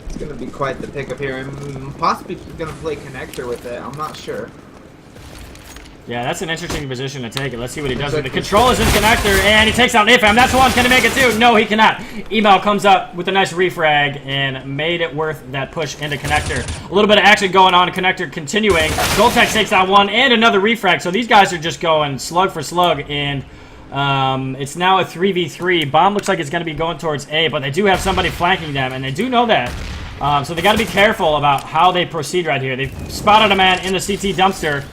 It's going to be quite the pickup here, and possibly going to play connector with it. I'm not sure. Yeah, that's an interesting position to take it. Let's see what he does with the control is in connector, and he takes out AFAM. That's one. Can he make it two? No, he cannot. Email comes up with a nice refrag and made it worth that push into connector. A little bit of action going on. Connector continuing. Goltex takes out one and another refrag. So these guys are just going slug for slug, and it's now a 3v3. Bomb looks like it's going to be going towards A, but they do have somebody flanking them, and they do know that. So they got to be careful about how they proceed right here. They've spotted a man in the CT dumpster.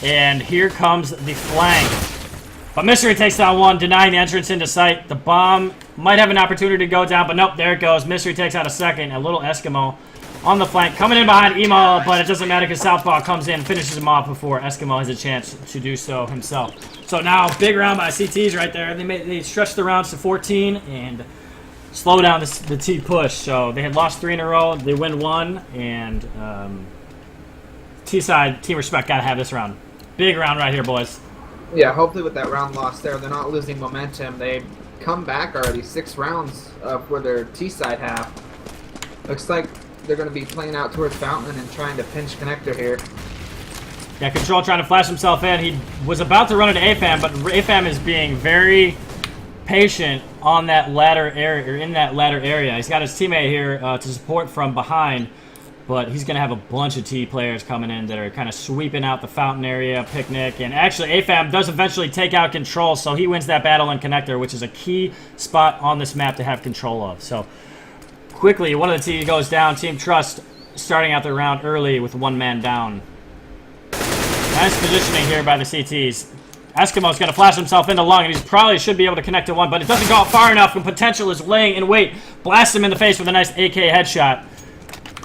And here comes the flank. But Mystery takes down one, denying the entrance into sight. The bomb might have an opportunity to go down, but nope, there it goes. Mystery takes out a second. A little Eskimo on the flank. Coming in behind Emo, but it doesn't matter because Southpaw comes in, finishes him off before Eskimo has a chance to do so himself. So now, big round by CTs right there. They stretched the rounds to 14 and slow down the T push. So they had lost 3 in a row. They win 1, and T-side, Team Respek got to have this round. Big round right here, boys. Yeah, hopefully with that round loss there, they're not losing momentum. They come back already. 6 rounds for their T-side half. Looks like they're going to be playing out towards Fountain and trying to pinch connector here. Yeah, Control trying to flash himself in. He was about to run into AFAM, but AFAM is being very patient on that ladder area, or in that ladder area. He's got his teammate here to support from behind, but he's going to have a bunch of T players coming in that are kind of sweeping out the Fountain area, Picnic, and actually AFAM does eventually take out Control, so he wins that battle in connector, which is a key spot on this map to have control of. So quickly, one of the T goes down. Team Trust starting out the round early with 1 man down. Nice positioning here by the CTs. Eskimo's going to flash himself into Lung, and he probably should be able to connect to 1, but it doesn't go out far enough, and Potential is laying in wait. Blasts him in the face with a nice AK headshot.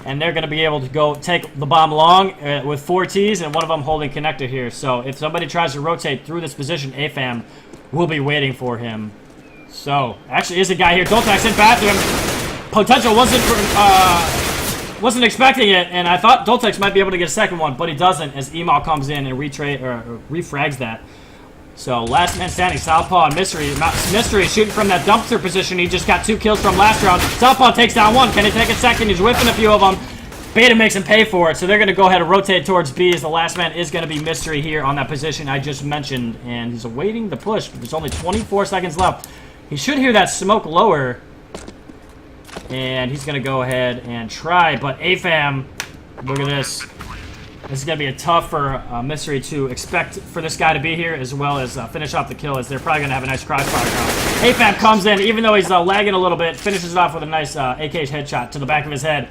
And they're going to be able to go take the bomb long with 4 Ts, and one of them holding connector here. So if somebody tries to rotate through this position, AFAM will be waiting for him. So, actually is a guy here. Doltax in bathroom. Potential wasn't expecting it, and I thought Doltex might be able to get a second one, but he doesn't as Email comes in and refrags that. So last man standing, Southpaw and Mystery. Mystery shooting from that dumpster position. He just got 2 kills from last round. Southpaw takes down 1. Can he take a second? He's whipping a few of them. Beta makes him pay for it, so they're going to go ahead and rotate towards B as the last man is going to be Mystery here on that position I just mentioned, and he's awaiting the push. There's only 24 seconds left. He should hear that smoke lower, and he's going to go ahead and try, but AFAM, look at this. This is going to be a tough for Mystery to expect for this guy to be here, as well as finish off the kill, as they're probably going to have a nice crossfire round. AFAM comes in, even though he's lagging a little bit, finishes it off with a nice AK headshot to the back of his head.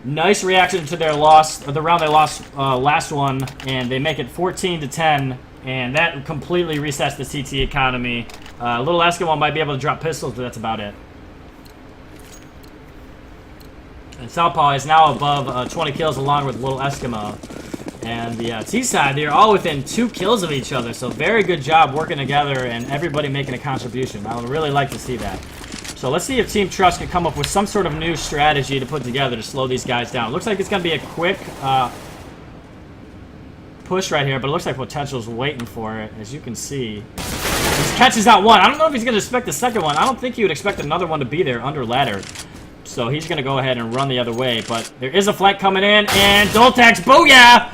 Nice reaction to their loss, the round they lost last one, and they make it 14-10, and that completely resets the CT economy. Little Eskimo might be able to drop pistols, but that's about it. And Southpaw is now above 20 kills along with Little Eskimo. And the T side, they're all within 2 kills of each other, so very good job working together and everybody making a contribution. I would really like to see that. So let's see if Team Trust can come up with some sort of new strategy to put together to slow these guys down. Looks like it's going to be a quick push right here, but it looks like Potential's waiting for it, as you can see. He catches out 1. I don't know if he's going to expect the second one. I don't think he would expect another one to be there under ladder. So he's going to go ahead and run the other way. But there is a flank coming in. And Doltax, booyah!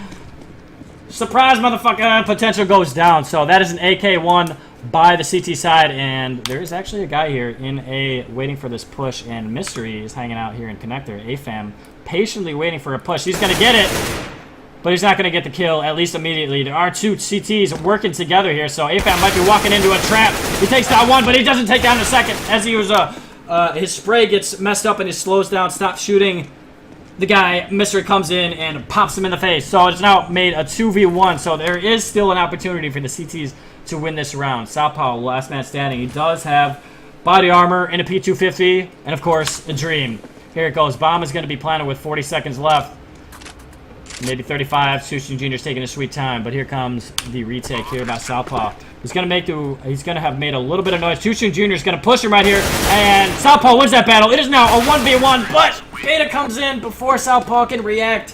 Surprise, motherfucker. Potential goes down. So that is an AK-1 by the CT side. And there is actually a guy here in A waiting for this push. And Mystery is hanging out here in connector. AFAM patiently waiting for a push. He's going to get it. But he's not going to get the kill, at least immediately. There are 2 CTs working together here. So AFAM might be walking into a trap. He takes down 1, but he doesn't take down the second. As he was... his spray gets messed up and he slows down, stops shooting. The guy, Mystery, comes in and pops him in the face. So it's now made a 2v1. So there is still an opportunity for the CTs to win this round. Southpaw, last man standing. He does have body armor and a P250. And, of course, a dream. Here it goes. Bomb is going to be planted with 40 seconds left. Maybe 35. Sushin Jr.'s taking a sweet time. But here comes the retake here by Southpaw. He's gonna have made a little bit of noise. Sushin Jr. is gonna push him right here, and Southpaw wins that battle. It is now a 1v1, but Beta comes in before Southpaw can react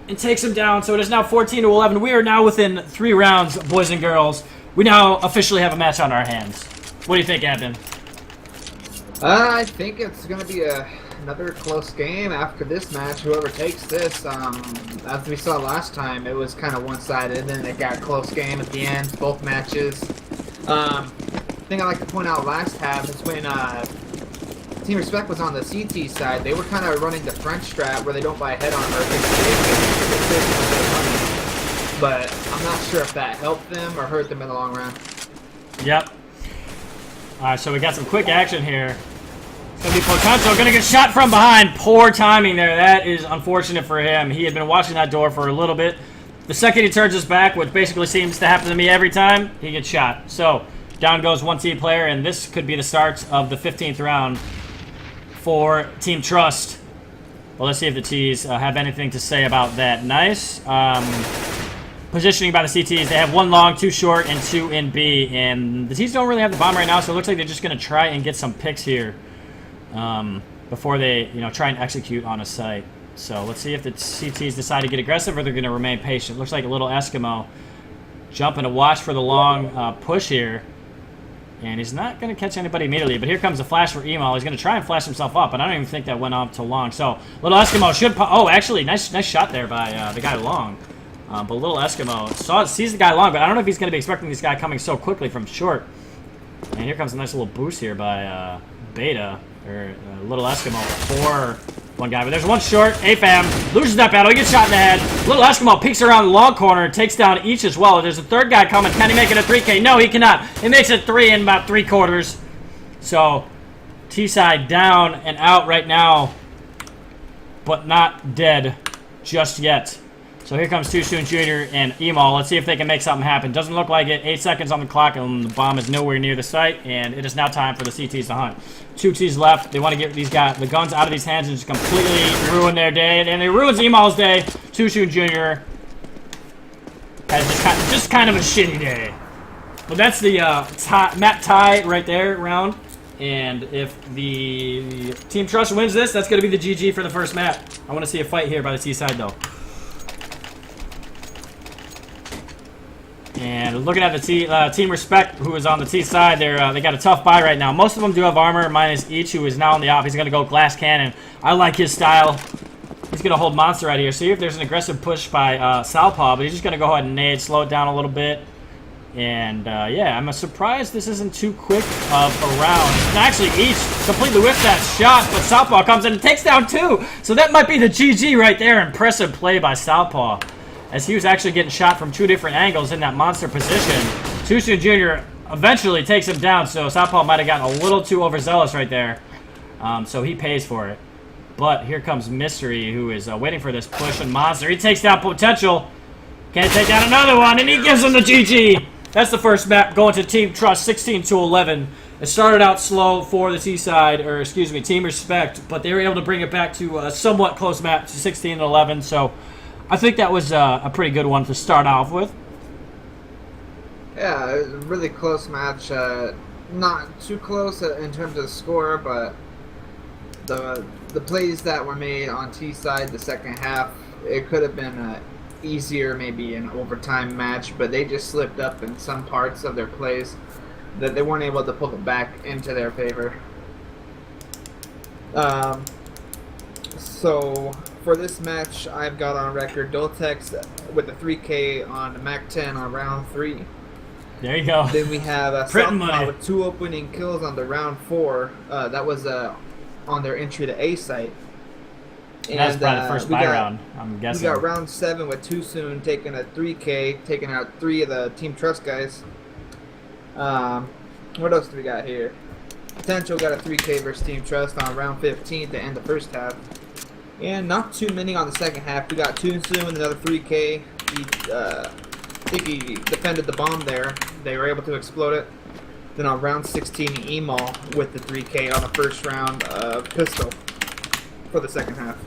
and takes him down. So it is now 14-11. We are now within 3 rounds, boys and girls. We now officially have a match on our hands. What do you think, Abden? I think it's gonna be another close game after this match. Whoever takes this, as we saw last time, it was kind of one-sided, and then it got a close game at the end, both matches. Thing I like to point out last half is when Team Respek was on the CT side, they were kind of running the French strat where they don't buy head armor, but I'm not sure if that helped them or hurt them in the long run. Yep. Alright, so we got some quick action here. It's going to be Potential, going to get shot from behind. Poor timing there. That is unfortunate for him. He had been watching that door for a little bit. The second he turns his back, which basically seems to happen to me every time, he gets shot. So, down goes 1 T player, and this could be the start of the 15th round for Team Trust. Well, let's see if the T's have anything to say about that. Nice. Positioning by the CTs. They have 1 long, 2 short, and 2 in B. And the T's don't really have the bomb right now, so it looks like they're just going to try and get some picks here. Before they, try and execute on a site. So let's see if the CTs decide to get aggressive or they're going to remain patient. Looks like a Little Eskimo jumping to watch for the long push here. And he's not going to catch anybody immediately, but here comes the flash for Emo. He's going to try and flash himself up, but I don't even think that went on too long. So, Little Eskimo should... Oh, actually, nice shot there by the guy Long. But Little Eskimo sees the guy Long, but I don't know if he's going to be expecting this guy coming so quickly from short. And here comes a nice little boost here by Beta, or Little Eskimo, for one guy. But there's one short. AFAM loses that battle. He gets shot in the head. Little Eskimo peeks around the long corner, takes down each as well. There's a third guy coming. Can he make it a 3K? No, he cannot. He makes it 3 in about 3/4. So, T-side down and out right now, but not dead just yet. So here comes Too Soon Jr. and Emo. Let's see if they can make something happen. Doesn't look like it. 8 seconds on the clock, and the bomb is nowhere near the site. And it is now time for the CTs to hunt. 2 Ts left. They want to get these guys the guns out of these hands and just completely ruin their day. And it ruins Emo's day. Too Soon Jr. has just kind of a shitty day. But that's the map tie right there round. And if the Team Trust wins this, that's going to be the GG for the first map. I want to see a fight here by the T side though. And looking at the Team Respek, who is on the T side, they got a tough buy right now. Most of them do have armor, minus each, who is now on the op. He's going to go glass cannon. I like his style. He's going to hold monster right here. See if there's an aggressive push by Southpaw, but he's just going to go ahead and nade, slow it down a little bit. And yeah, I'm surprised this isn't too quick of a round. And actually, each completely whiffed that shot, but Southpaw comes in and takes down 2. So that might be the GG right there. Impressive play by Southpaw, as he was actually getting shot from 2 different angles in that monster position. Too Soon Jr. eventually takes him down, so Southpaw might have gotten a little too overzealous right there. So he pays for it. But here comes Mystery, who is waiting for this push, and Monster. He takes down Potential. Can't take down another one, and he gives him the GG. That's the first map going to Team Trust, 16-11. It started out slow for the T side, or excuse me, Team Respek, but they were able to bring it back to a somewhat close map to 16-11. So I think that was a pretty good one to start off with. Yeah, it was a really close match. Not too close in terms of score, but the plays that were made on T side the second half, it could have been easier, maybe an overtime match, but they just slipped up in some parts of their plays that they weren't able to pull it back into their favor. So for this match, I've got on record Doltex with a 3K on Mac 10 on round 3. There you go. Then we have Southpaw with 2 opening kills on the round 4. That was on their entry to A site. And that's probably the first buy round, I'm guessing. We got round 7 with Too Soon taking a 3K, taking out 3 of the Team Trust guys. What else do we got here? Potential got a 3K versus Team Trust on round 15 to end the first half. And not too many on the second half. We got Too Soon with another 3K. I think he defended the bomb there. They were able to explode it. Then on round 16, Emo with the 3K on the first round of Pistol for the second half.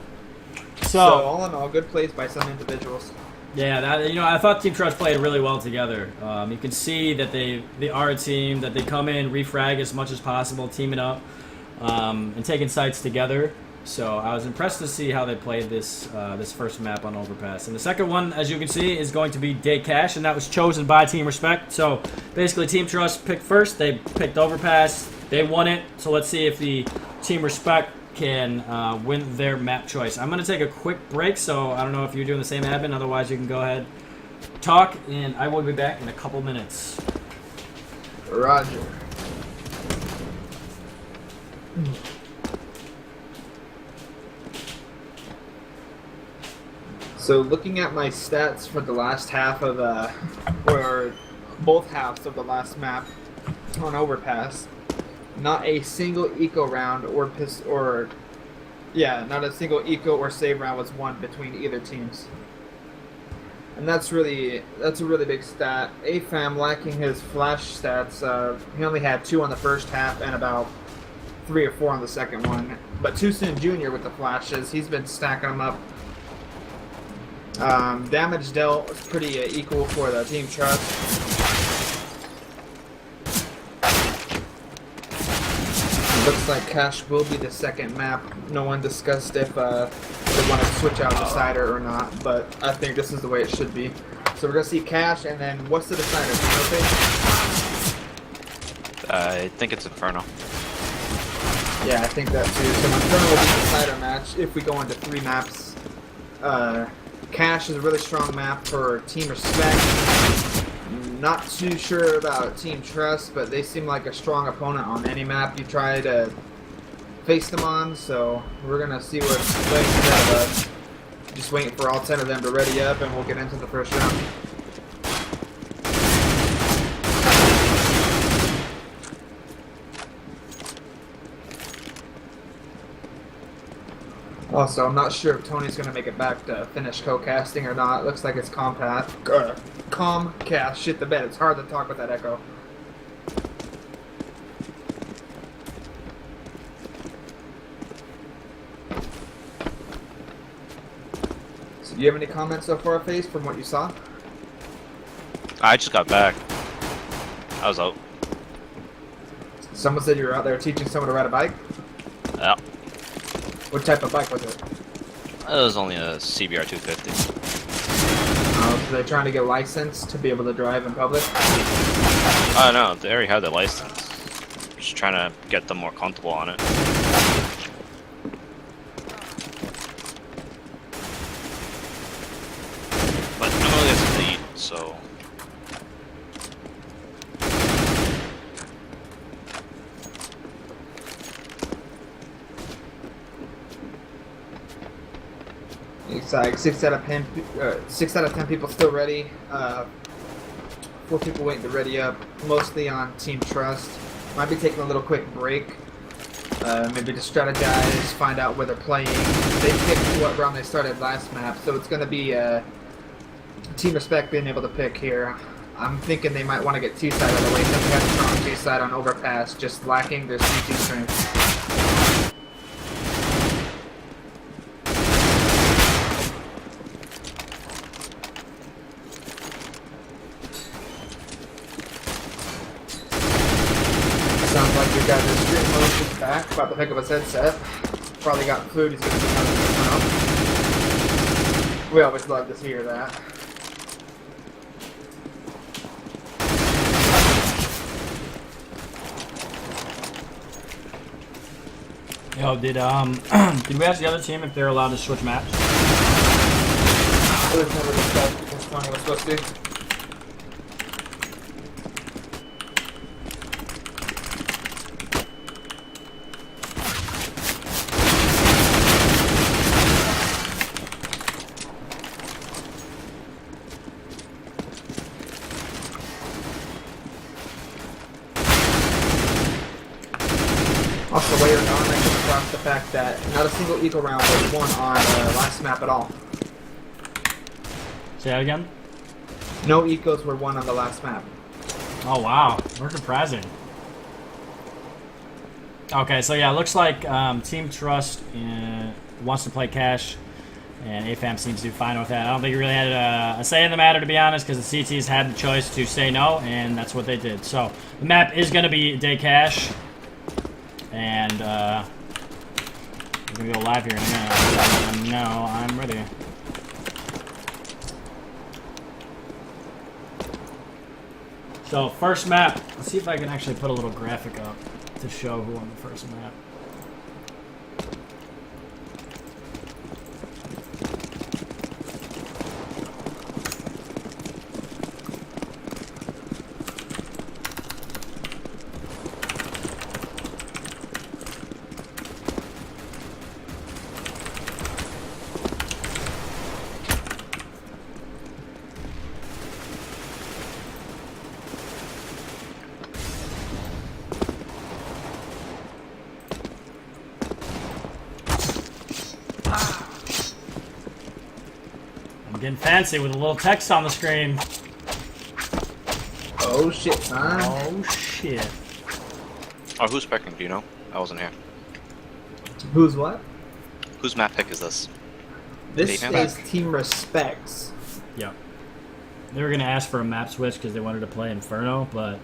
So all in all, good plays by some individuals. Yeah, I thought Team Trust played really well together. You can see that they are a team, that they come in, refrag as much as possible, teaming up, and taking sites together. So I was impressed to see how they played this first map on Overpass. And the second one, as you can see, is going to be Day Cash, and that was chosen by Team Respek. So basically, Team Trust picked first. They picked Overpass. They won it. So let's see if the Team Respek can win their map choice. I'm going to take a quick break, so I don't know if you're doing the same admin. Otherwise, you can go ahead, talk, and I will be back in a couple minutes. Roger. So looking at my stats for the last half of or both halves of the last map on Overpass, not a single eco round not a single eco or save round was won between either teams. And that's a really big stat. AFAM lacking his flash stats. He only had 2 on the first half and about 3 or 4 on the second one. But Too Soon Jr. with the flashes, he's been stacking them up. Damage dealt is pretty equal for the Team Trust. Looks like Cash will be the second map. No one discussed if they want to switch out Decider or not, but I think this is the way it should be. So we're going to see Cash, and then what's the Decider? I think it's Inferno. Yeah, I think that too. So Inferno will be the cider match if we go into 3 maps. Cash is a really strong map for Team Respek. Not too sure about Team Trust, but they seem like a strong opponent on any map you try to face them on, so we're gonna see what plays ahead of us. Just waiting for all 10 of them to ready up and we'll get into the first round. Also, I'm not sure if Tony's going to make it back to finish co-casting or not. Looks like it's Comcast. Shit the bed. It's hard to talk with that echo. So, do you have any comments so far, Face, from what you saw? I just got back. I was out. Someone said you were out there teaching someone to ride a bike? Yeah. What type of bike was it? It was only a CBR 250. So they're trying to get licensed to be able to drive in public? Oh no, they already have their license. Just trying to get them more comfortable on it. But normally it's lead, so... It's like 6 out of 10 people still ready. 4 people waiting to ready up, mostly on Team Trust. Might be taking a little quick break. Maybe to strategize, find out where they're playing. They picked what round they started last map, so it's going to be Team Respek being able to pick here. I'm thinking they might want to get T-side out of the way since they have a strong T-side on Overpass, just lacking their CT strength. Sounds like your guys' stream mode is back. About to pick up his headset. Probably got food he's gonna be having to turn up. We always love to hear that. Yo, did we ask the other team if they're allowed to switch maps? It was never discussed because Tony was supposed to. Also, while you're gone, I came across the fact that not a single eagle round was won on last map at all. Say that again? No ecos were won on the last map. Oh wow, we're surprising. Okay, so yeah, it looks like Team Trust wants to play cash, and AFAM seems to be fine with that. I don't think he really had a say in the matter, to be honest, because the CTs had the choice to say no, and that's what they did. So the map is going to be day cash, and we're going to go live here in a minute. No, I'm ready. So first map, let's see if I can actually put a little graphic up to show who won the first map. I'm getting fancy with a little text on the screen. Oh shit, son. Oh shit. Oh, who's picking? Do you know? I wasn't here. Who's what? Whose map pick is this? This AFAM? is Team Respects. Yep. They were gonna ask for a map switch because they wanted to play Inferno, but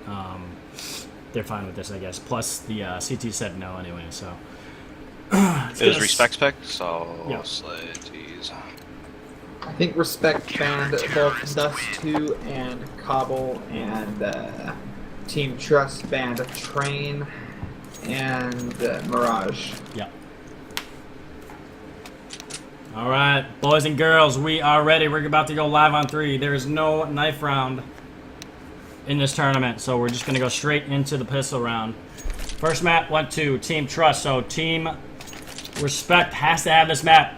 they're fine with this, I guess. Plus the CT said no anyway, so. It was Respect's pick, so Yeah. geez. I think Respect banned both Dust 2 and Cobble and Team Trust banned Train and Mirage. Yep. All right, boys and girls, we are ready. We're about to go live on 3. There is no knife round in this tournament, so we're just going to go straight into the pistol round. First map went to Team Trust, so Team Respek has to have this map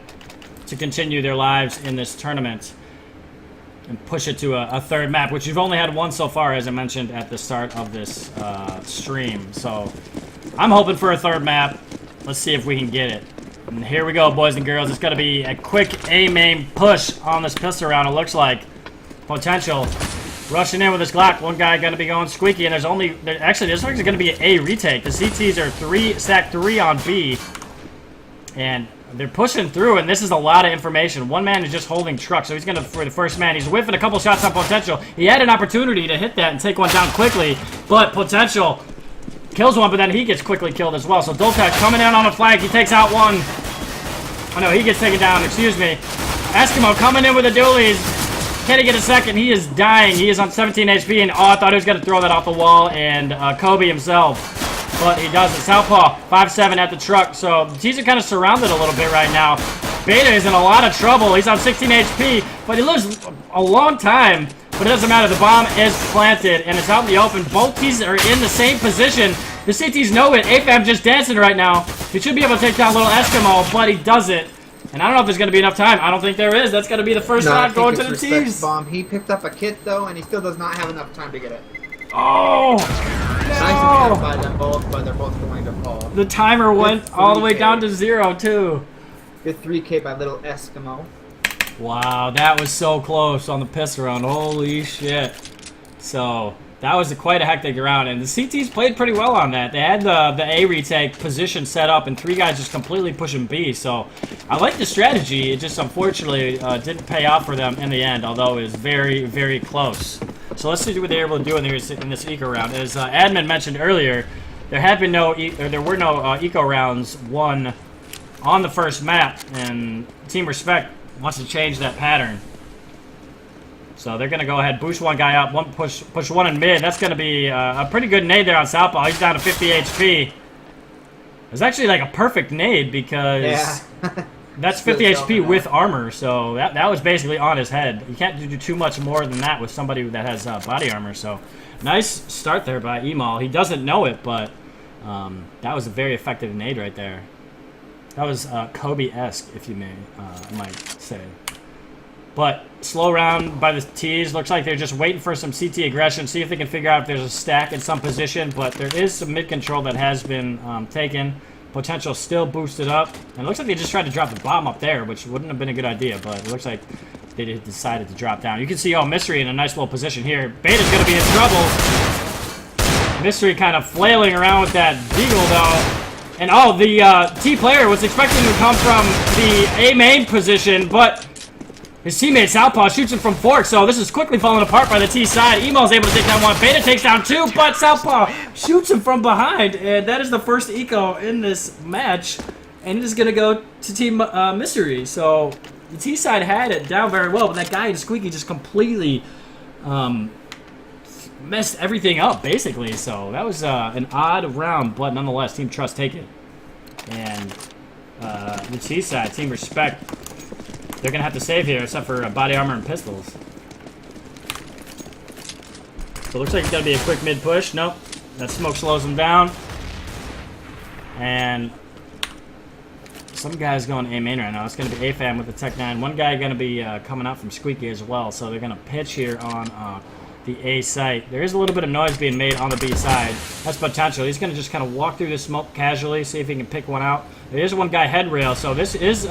to continue their lives in this tournament and push it to a third map, which you've only had one so far, as I mentioned at the start of this stream. So I'm hoping for a third map. Let's see if we can get it. And here we go, boys and girls. It's going to be a quick aim push on this pistol round, it looks like. Potential. Rushing in with this Glock. One guy going to be going squeaky, and actually, this looks like going to be an A retake. The CTs are stacked 3 on B, and they're pushing through, and this is a lot of information. One man is just holding truck, so he's going to, for the first man, he's whiffing a couple shots on Potential. He had an opportunity to hit that and take one down quickly, but Potential kills one, but then he gets quickly killed as well. So Doltek coming in on a flag. He takes out one. Oh, no, he gets taken down. Excuse me. Eskimo coming in with the dualies. Can he get a second? He is dying. He is on 17 HP, and I thought he was going to throw that off the wall, and Kobe himself. But he doesn't. Southpaw, 5-7 at the truck. So the T's are kind of surrounded a little bit right now. Beta is in a lot of trouble. He's on 16 HP, but he lives a long time. But it doesn't matter. The bomb is planted, and it's out in the open. Both T's are in the same position. The CTs know it. AFAM just dancing right now. He should be able to take down little Eskimo, but he doesn't. And I don't know if there's going to be enough time. I don't think there is. That's going to be the first round going to the T's. Bomb. He picked up a kit, though, and he still does not have enough time to get it. Oh! Nice by them both, but they're both going to fall. The timer went all the way down to 0, too. Good 3K by little Eskimo. Wow, that was so close on the pistol round. Holy shit. So, that was quite a hectic round, and the CTs played pretty well on that. They had the A retake position set up, and 3 guys just completely pushing B. So, I like the strategy. It just unfortunately didn't pay off for them in the end, although it was very, very close. So let's see what they were able to do in this eco round. As Admin mentioned earlier, there were no eco rounds won on the first map, and Team Respek wants to change that pattern. So they're going to go ahead, boost one guy up, push one in mid. That's going to be a pretty good nade there on Southpaw. He's down to 50 HP. It's actually like a perfect nade because that's 50 HP with armor. So that was basically on his head. You can't do too much more than that with somebody that has body armor. So nice start there by Emal. He doesn't know it, but that was a very effective nade right there. That was Kobe-esque, if you might say. But slow round by the T's. Looks like they're just waiting for some CT aggression. See if they can figure out if there's a stack in some position. But there is some mid control that has been taken. Potential still boosted up. And it looks like they just tried to drop the bomb up there, which wouldn't have been a good idea. But it looks like they decided to drop down. You can see, Mystery in a nice little position here. Beta's going to be in trouble. Mystery kind of flailing around with that Deagle, though. And, the T player was expecting to come from the A main position, but his teammate Southpaw shoots him from Fork, so this is quickly falling apart by the T side. Emo's able to take down one. Beta takes down 2, but Southpaw shoots him from behind, and that is the first eco in this match, and it is going to go to Team Mystery. So the T side had it down very well, but that guy in Squeaky just completely messed everything up, basically. So that was an odd round, but nonetheless, Team Trust take it. And the T side, Team Respek, they're going to have to save here, except for body armor and pistols. So it looks like it's going to be a quick mid-push. Nope. That smoke slows them down. And some guy's going A main right now. It's going to be AFAM with the Tech 9. One guy going to be coming out from Squeaky as well. So they're going to pitch here on the A site. There is a little bit of noise being made on the B side. That's Potential. He's going to just kind of walk through the smoke casually, see if he can pick one out. There is one guy head rail. So this is...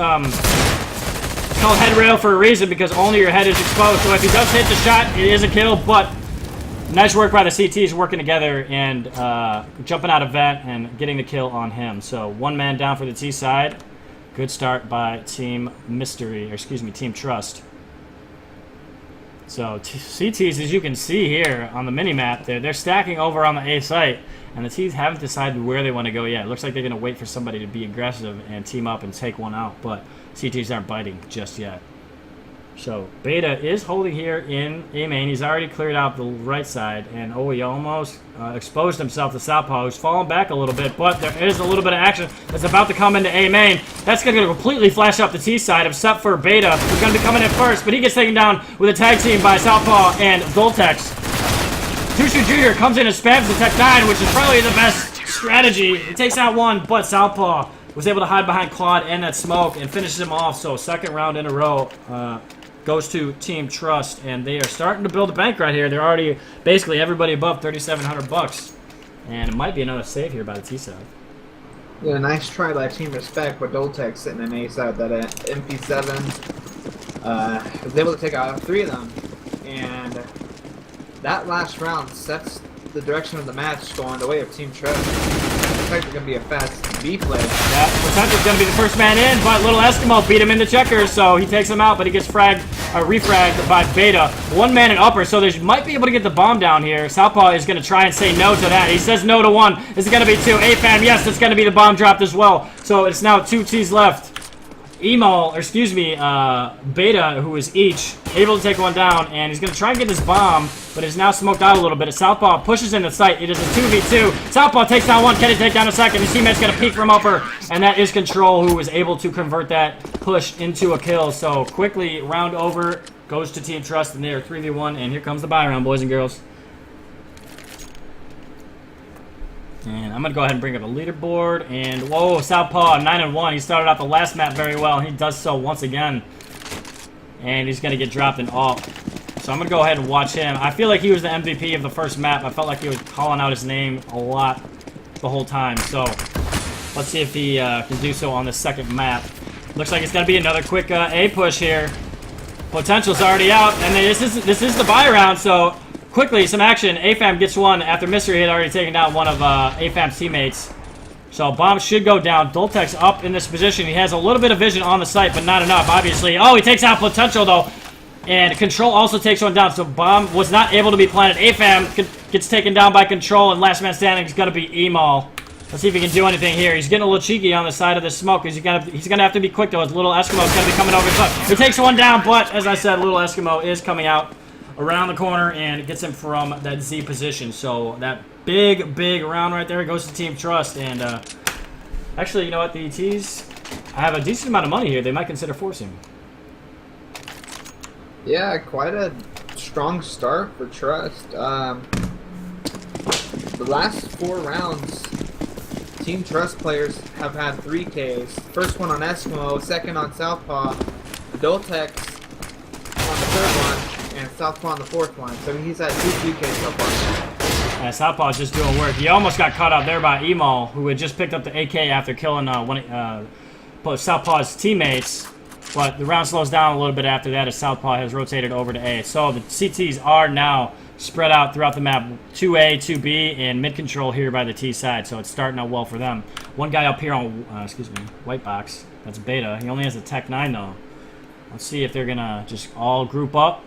It's called head rail for a reason, because only your head is exposed. So if he does hit the shot, it is a kill, but nice work by the CTs working together and jumping out of vent and getting the kill on him. So one man down for the T side. Good start by Team Team Trust. So CTs, as you can see here on the mini-map, they're stacking over on the A site, and the T's haven't decided where they want to go yet. It looks like they're going to wait for somebody to be aggressive and team up and take one out, but CTs aren't biting just yet. So Beta is holding here in A main. He's already cleared out the right side, and oh, he almost exposed himself to Southpaw, who's fallen back a little bit, but there is a little bit of action that's about to come into A main. That's going to completely flash up the T side, except for Beta, who's going to be coming in first, but he gets taken down with a tag team by Southpaw and Doltex. Tushu Jr. comes in and spams the Tech 9, which is probably the best strategy. He takes out one, but Southpaw was able to hide behind Claude and that smoke and finishes him off. So second round in a row goes to Team Trust, and they are starting to build a bank right here. They're already basically everybody above 3,700 bucks, and it might be another save here by the T side. Yeah, nice try by Team Respek with Doltex sitting in A side. That MP7 was able to take out 3 of them, and that last round sets the direction of the match going the way of Team Trust. Looks like it's going to be a fast B play. Yeah, Potential's going to be the first man in, but Little Eskimo beat him in the checkers, so he takes him out, but he gets refragged by Beta. One man in upper, so they might be able to get the bomb down here. Southpaw is going to try and say no to that. He says no to 1. Is it going to be 2? AFAM, yes, it's going to be the bomb dropped as well. So it's now 2 T's left. Beta, who is each, able to take one down, and he's going to try and get this bomb, but is now smoked out a little bit. Southpaw pushes in the sight. It is a 2v2. Southpaw takes down 1. Can he take down a second? His teammate's going to peek from upper, and that is Control, who was able to convert that push into a kill. So quickly, round over, goes to Team Trust, and they are 3v1, and here comes the buy round, boys and girls. And I'm going to go ahead and bring up a leaderboard. And, whoa, Southpaw, 9-1. He started out the last map very well, and he does so once again. And he's going to get dropped in AWP. So I'm going to go ahead and watch him. I feel like he was the MVP of the first map. I felt like he was calling out his name a lot the whole time. So let's see if he can do so on the second map. Looks like it's going to be another quick A push here. Potential's already out, and this is the buy round, so... Quickly, some action. AFAM gets one after Mystery had already taken down one of AFAM's teammates. So bomb should go down. Doltex up in this position. He has a little bit of vision on the site, but not enough, obviously. Oh, he takes out Potential, though. And Control also takes one down, so bomb was not able to be planted. AFAM gets taken down by Control, and last man standing is going to be Emal. Let's see if he can do anything here. He's getting a little cheeky on the side of the smoke. He's gonna have to be quick, though. His Little Eskimo is going to be coming over his hook. He takes one down, but, as I said, Little Eskimo is coming out around the corner and gets him from that Z position. So that big round right there goes to Team Trust. And actually, you know what, the ETs, I have a decent amount of money here. They might consider forcing. Yeah, quite a strong start for Trust. The last 4 rounds, Team Trust players have had 3 Ks. First one on Eskimo, second on Southpaw, Doltex on the 3rd one, and Southpaw on the 4th one. So he's had 2 3Ks so far. Southpaw's just doing work. He almost got caught out there by Emal, who had just picked up the AK after killing Southpaw's teammates. But the round slows down a little bit after that as Southpaw has rotated over to A. So the CTs are now spread out throughout the map. 2A, 2B, and mid-control here by the T side. So it's starting out well for them. One guy up here on, white box. That's Beta. He only has a Tech 9, though. Let's see if they're going to just all group up,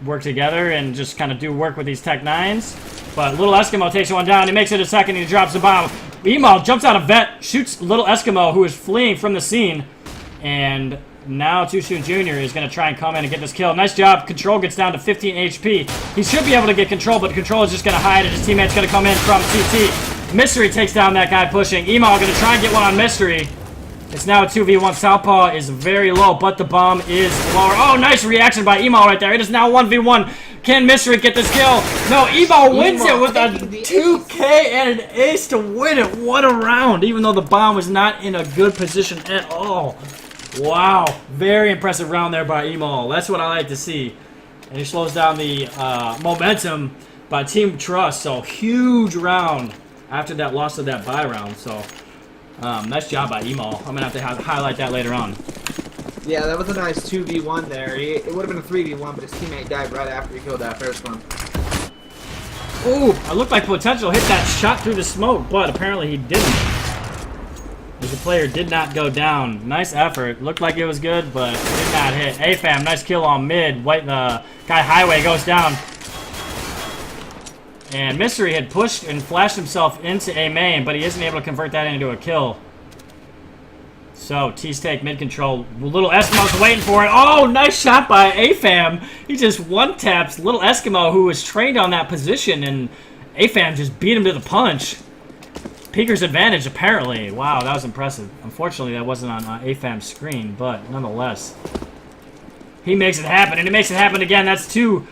work together, and just kind of do work with these Tech 9s. But Little Eskimo takes one down. He makes it a second. He drops the bomb. Emal jumps out of vet, shoots Little Eskimo, who is fleeing from the scene. And now Too Soon Jr. is going to try and come in and get this kill. Nice job. Control gets down to 15 HP. He should be able to get Control, but Control is just going to hide, and his teammate's going to come in from CT. Mystery takes down that guy pushing. Emal going to try and get one on Mystery. It's now a 2v1. Southpaw is very low, but the bomb is lower. Oh, nice reaction by Emal right there. It is now 1v1. Can Mystery get this kill? No, Emal wins it with a 2K and an ace to win it. What a round, even though the bomb was not in a good position at all. Wow, very impressive round there by Emal. That's what I like to see. And he slows down the momentum by Team Trust. So huge round after that loss of that buy round. So nice job by Emal. I'm going to have to highlight that later on. Yeah, that was a nice 2v1 there. It would have been a 3v1, but his teammate died right after he killed that first one. Ooh, it looked like Potential hit that shot through the smoke, but apparently he didn't. The player did not go down. Nice effort. Looked like it was good, but did not hit. AFAM, nice kill on mid. White, guy Highway goes down. And Mystery had pushed and flashed himself into A main, but he isn't able to convert that into a kill. So, T's take mid-control. Little Eskimo's waiting for it. Oh, nice shot by AFAM. He just one-taps Little Eskimo, who was trained on that position, and AFAM just beat him to the punch. Peeker's advantage, apparently. Wow, that was impressive. Unfortunately, that wasn't on AFAM's screen, but nonetheless. He makes it happen, and he makes it happen again. That's 2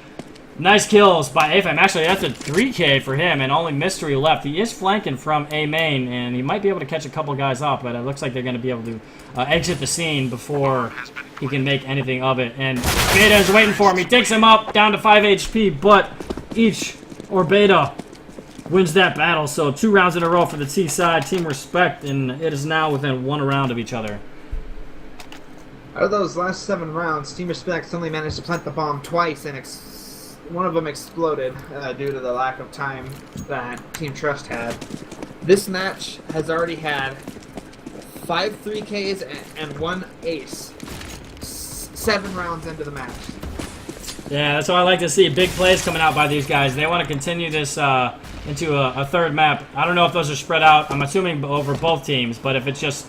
nice kills by AFAM. Actually, that's a 3K for him, and only Mystery left. He is flanking from A main, and he might be able to catch a couple guys off, but it looks like they're going to be able to exit the scene before he can make anything of it. And Beta is waiting for him. He takes him up, down to 5 HP, but Beta wins that battle. So 2 rounds in a row for the T side, Team Respect, and it is now within 1 round of each other. Out of those last 7 rounds, Team Respect only managed to plant the bomb twice, and one of them exploded due to the lack of time that Team Trust had. This match has already had 5 3Ks and 1 ace. 7 rounds into the match. Yeah, that's what I like to see. Big plays coming out by these guys. They want to continue this into a 3rd map. I don't know if those are spread out. I'm assuming over both teams, but if it's just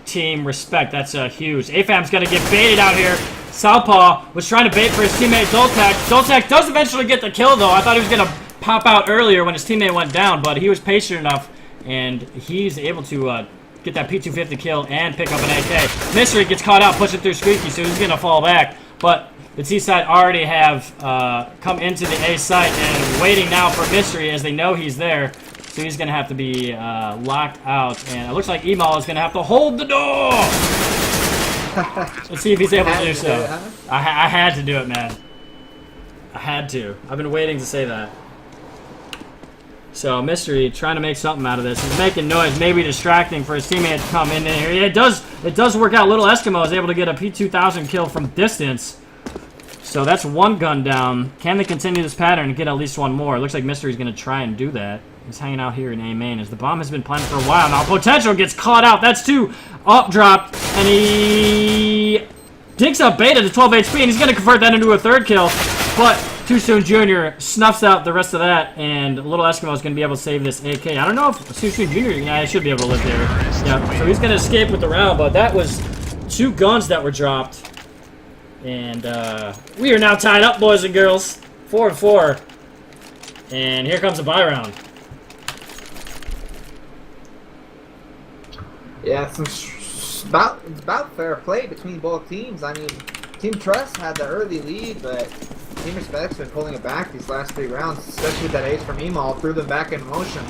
Team Respect, that's huge. AFAM's going to get baited out here. Southpaw was trying to bait for his teammate Doltek. Doltek does eventually get the kill, though. I thought he was going to pop out earlier when his teammate went down, but he was patient enough, and he's able to get that P250 kill and pick up an AK. Mystery gets caught out, pushing through Squeaky, so he's going to fall back. But the T side already have come into the A site and waiting now for Mystery as they know he's there. So he's going to have to be locked out. And it looks like Emal is going to have to hold the door. Let's see if he's able to do so. I had to do it, man. I had to. I've been waiting to say that. So Mystery trying to make something out of this. He's making noise, maybe distracting for his teammate to come in here. It does work out. Little Eskimo is able to get a P2000 kill from distance. So that's 1 gun down. Can they continue this pattern and get at least 1 more? It looks like Mystery's going to try and do that. He's hanging out here in A main as the bomb has been planted for a while now. Potential gets caught out. That's 2 up dropped, and he digs up Beta to 12 HP, and he's going to convert that into a 3rd kill. But Too Soon Jr. snuffs out the rest of that, and Little Eskimo is going to be able to save this AK. I don't know if Too Soon Jr. Yeah, he should be able to live there. Yeah, so he's going to escape with the round, but that was 2 guns that were dropped. And we are now tied up, boys and girls. 4-4. And here comes a buy round. Yeah, it's about fair play between both teams. I mean, Team Trust had the early lead, but Team Respect's been pulling it back these last 3 rounds, especially with that ace from Emal, threw them back in motion.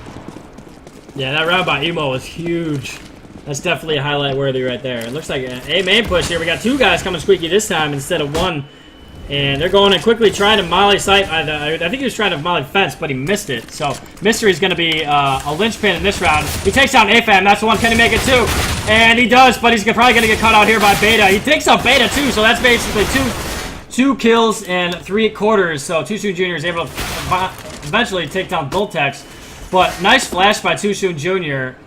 Yeah, that round by Emo was huge. That's definitely a highlight worthy right there. It looks like a main push here. We got 2 guys coming Squeaky this time instead of 1. And they're going in quickly trying to molly sight. I think he was trying to molly fence, but he missed it. So Mystery's going to be a linchpin in this round. He takes down AFAM. That's the one. Can he make it 2? And he does, but he's probably going to get caught out here by Beta. He takes out Beta too, so that's basically two kills and 3/4. So Too Soon Jr. is able to eventually take down Bultex. But nice flash by Too Soon Jr.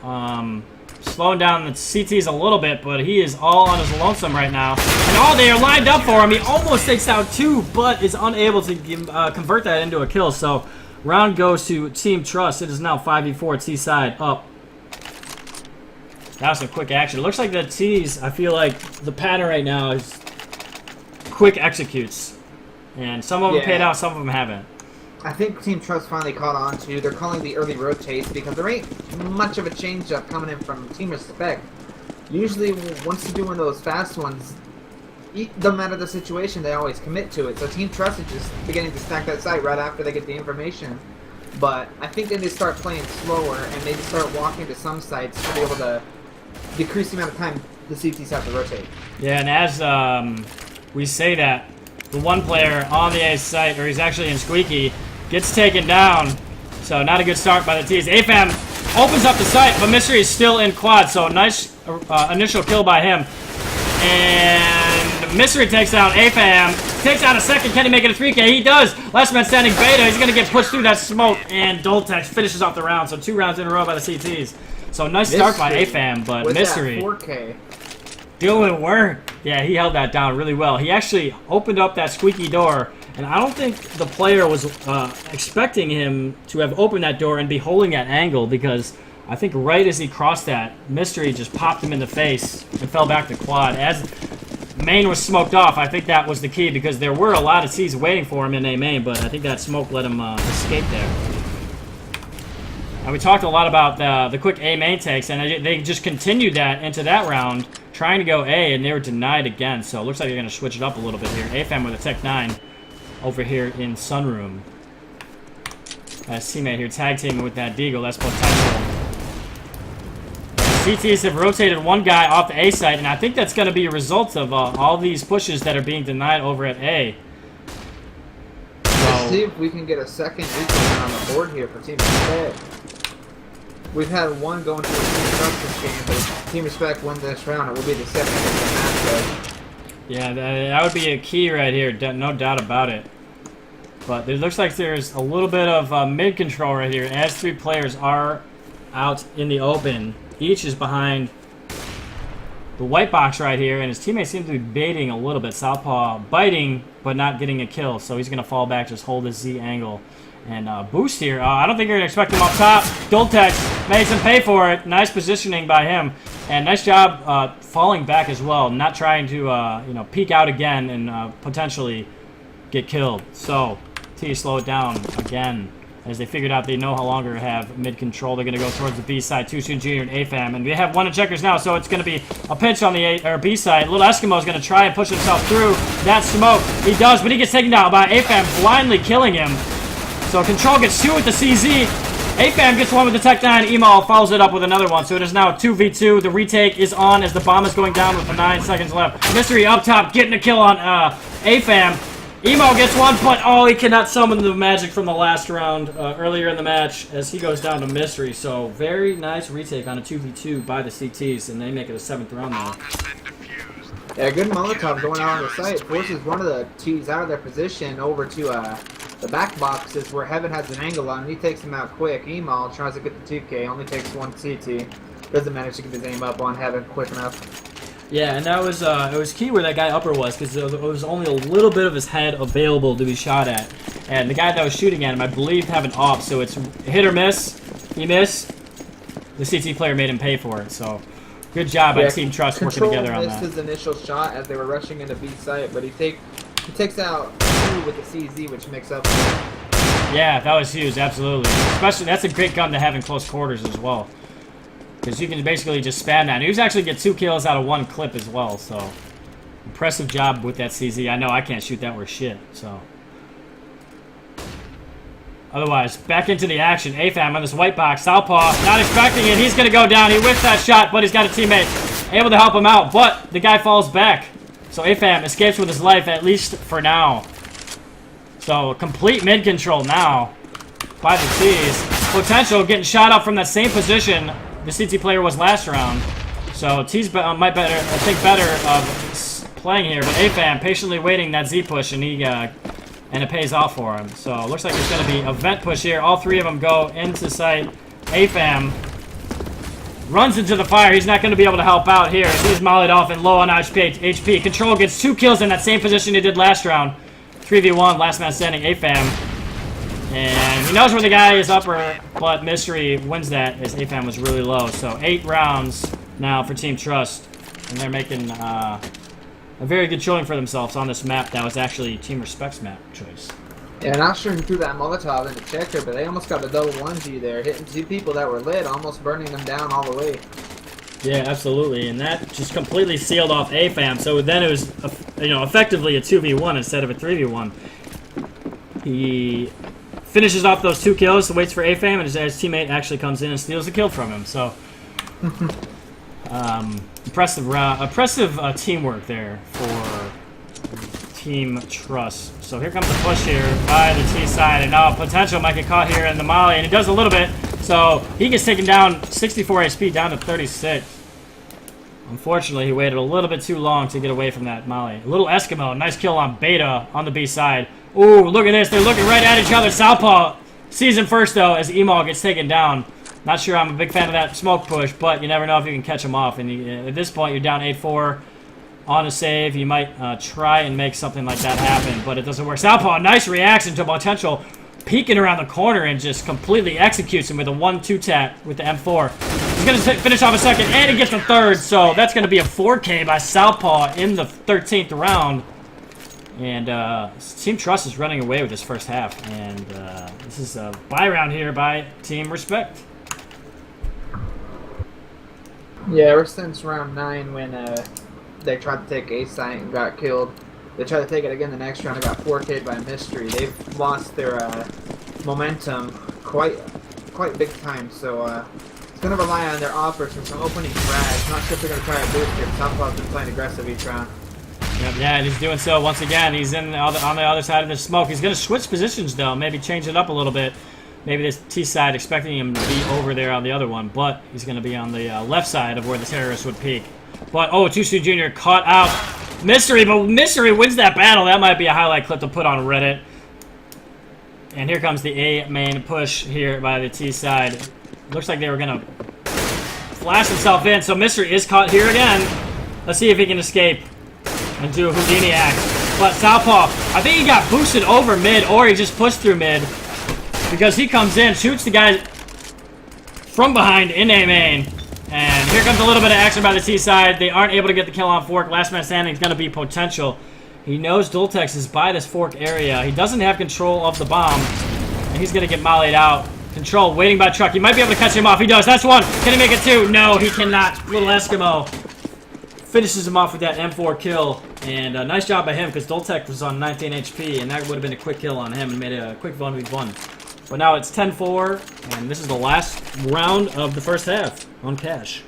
Slowing down the CTs a little bit, but he is all on his lonesome right now. And they are lined up for him. He almost takes out 2, but is unable to convert that into a kill. So round goes to Team Trust. It is now 5v4 T side up. That was some quick action. It looks like the T's, I feel like the pattern right now is quick executes. And some of them paid out, some of them haven't. I think Team Trust finally caught on to. They're calling the early rotates because there ain't much of a change-up coming in from Team Respect. Usually, once you're doing those fast ones, no matter the situation, they always commit to it. So Team Trust is just beginning to stack that site right after they get the information. But I think then they start playing slower and maybe start walking to some sites to be able to decrease the amount of time the CTs have to rotate. Yeah, and as we say that, the 1 player on the A site, or he's actually in Squeaky, gets taken down. So not a good start by the T's. AFAM opens up the site, but Mystery is still in quad. So nice initial kill by him. And Mystery takes down AFAM. Takes out a 2nd. Can he make it a 3K? He does. Last man standing Beta. He's going to get pushed through that smoke. And Doltex finishes off the round. So 2 rounds in a row by the CTs. So nice start by AFAM, but Mystery. 4K. Doing work. Yeah, he held that down really well. He actually opened up that squeaky door, and I don't think the player was expecting him to have opened that door and be holding that angle because I think right as he crossed that, Mystery just popped him in the face and fell back to quad. As main was smoked off, I think that was the key because there were a lot of C's waiting for him in A main, but I think that smoke let him escape there. And we talked a lot about the quick A main takes, and they just continued that into that round, trying to go A, and they were denied again. So it looks like they're going to switch it up a little bit here. AFAM with a Tech 9 over here in Sunroom. As teammate here tag teaming with that Deagle, that's potential. CTs have rotated one guy off the A site, and I think that's going to be a result of all these pushes that are being denied over at A. Let's see if we can get a second equal on the board here for Team Respect. We've had one going to the Team Trust game, but if Team Respect win this round, it will be the second matchup. Yeah, that would be a key right here, no doubt about it. But it looks like there's a little bit of mid control right here, as 3 players are out in the open. Each is behind the white box right here, and his teammates seem to be baiting a little bit. Southpaw biting, but not getting a kill, so he's going to fall back, just hold his Z angle. And boost here. I don't think you're going to expect him up top. Doltex makes him pay for it. Nice positioning by him. And nice job falling back as well, not trying to you know, peek out again and potentially get killed. So, T slow it down again. As they figured out they no longer have mid-control. They're going to go towards the B side. Too Soon Jr. and AFAM. And we have one of checkers now, so it's going to be a pinch on the B side. Little Eskimo is going to try and push himself through that smoke. He does, but he gets taken down by AFAM, blindly killing him. So Control gets 2 with the CZ. AFAM gets 1 with the Tech 9. Emal follows it up with another one. So it is now 2v2. The retake is on as the bomb is going down with the 9 seconds left. Mystery up top getting a kill on AFAM. Emo gets 1 point. Oh, he cannot summon the magic from the last round earlier in the match as he goes down to Mystery. So very nice retake on a 2v2 by the CTs, and they make it a 7th round now. Yeah, good Molotov going out on the site. Forces one of the T's out of their position over to the back boxes where Heaven has an angle on, and he takes him out quick. Emal tries to get the 2K, only takes 1 CT. Doesn't manage to get his aim up on Heaven quick enough. Yeah, and that was it was key where that guy upper was, because there was only a little bit of his head available to be shot at. And the guy that was shooting at him, I believe, have an off, so it's hit or miss. He missed. The CT player made him pay for it, so good job by Team Trust working together on that. Control missed his initial shot as they were rushing into B site, but he takes out 2 with the CZ, which makes up for it. Yeah, that was huge, absolutely. Especially, that's a great gun to have in close quarters as well. Because you can basically just spam that. And he was actually get 2 kills out of 1 clip as well, so impressive job with that CZ. I know I can't shoot that worth shit, so. Otherwise, back into the action. AFAM on this white box. Southpaw, not expecting it. He's going to go down. He whiffs that shot, but he's got a teammate able to help him out. But the guy falls back. So AFAM escapes with his life, at least for now. So complete mid-control now by the T's. Potential getting shot up from that same position the CT player was last round. So T's might think better of playing here. But AFAM patiently waiting that Z push, and and it pays off for him. So it looks like there's going to be a vent push here. All 3 of them go into sight. AFAM runs into the fire. He's not going to be able to help out here. He's mollied off and low on HP. Control gets 2 kills in that same position he did last round. 3v1, last man standing, AFAM. And he knows where the guy is upper, but Mystery wins that as AFAM was really low. So 8 rounds now for Team Trust. And they're making a very good showing for themselves on this map that was actually Team Respect's map choice. Yeah, not sure who threw that Molotov in the checker, but they almost got a double 1G there, hitting 2 people that were lit, almost burning them down all the way. Yeah, absolutely, and that just completely sealed off AFAM. So then it was, effectively a 2v1 instead of a 3v1. He finishes off those 2 kills, waits for AFAM, and his teammate actually comes in and steals the kill from him. So, impressive teamwork there for Team Trust. So here comes the push here by the T side, and now potential might get caught here in the molly, and he does a little bit. So he gets taken down 64 HP down to 36. Unfortunately, he waited a little bit too long to get away from that molly. A little Eskimo, nice kill on Beta on the B side. Ooh, look at this. They're looking right at each other. Southpaw sees him first, though, as Emal gets taken down. Not sure I'm a big fan of that smoke push, but you never know if you can catch him off. And at this point, you're down 8-4 on a save. You might try and make something like that happen, but it doesn't work. Southpaw, nice reaction to potential peeking around the corner and just completely executes him with a 1-2 tap with the M4. He's going to finish off a second, and he gets a third, so that's going to be a 4K by Southpaw in the 13th round. And Team Trust is running away with this first half, and this is a bye round here by Team Respect. Yeah, ever since round 9 when they tried to take A site and got killed, they tried to take it again the next round and got 4K'd by Mystery. They've lost their momentum quite big time, so it's going to rely on their offers and some opening frags. Not sure if they're going to try to boost it. Southpaw's been playing aggressive each round. Yep, yeah, and he's doing so once again. He's on the other side of the smoke. He's going to switch positions, though. Maybe change it up a little bit. Maybe this T side, expecting him to be over there on the other one, but he's going to be on the left side of where the terrorists would peek. But, oh, Tusu Jr. caught out Mystery, but Mystery wins that battle. That might be a highlight clip to put on Reddit. And here comes the A main push here by the T side. Looks like they were going to flash himself in, so Mystery is caught here again. Let's see if he can escape and do a Houdini act. But Southpaw, I think he got boosted over mid, or he just pushed through mid. Because he comes in, shoots the guy from behind in A main. And here comes a little bit of action by the T side. They aren't able to get the kill on Fork. Last man standing is going to be Potential. He knows Dultex is by this Fork area. He doesn't have control of the bomb. And he's going to get mollied out. Control, waiting by truck. He might be able to catch him off. He does. That's one. Can he make it two? No, he cannot. Little Eskimo finishes him off with that M4 kill. And nice job by him, because Dultex was on 19 HP. And that would have been a quick kill on him and made a quick 1v1. But now it's 10-4, and this is the last round of the first half on cash.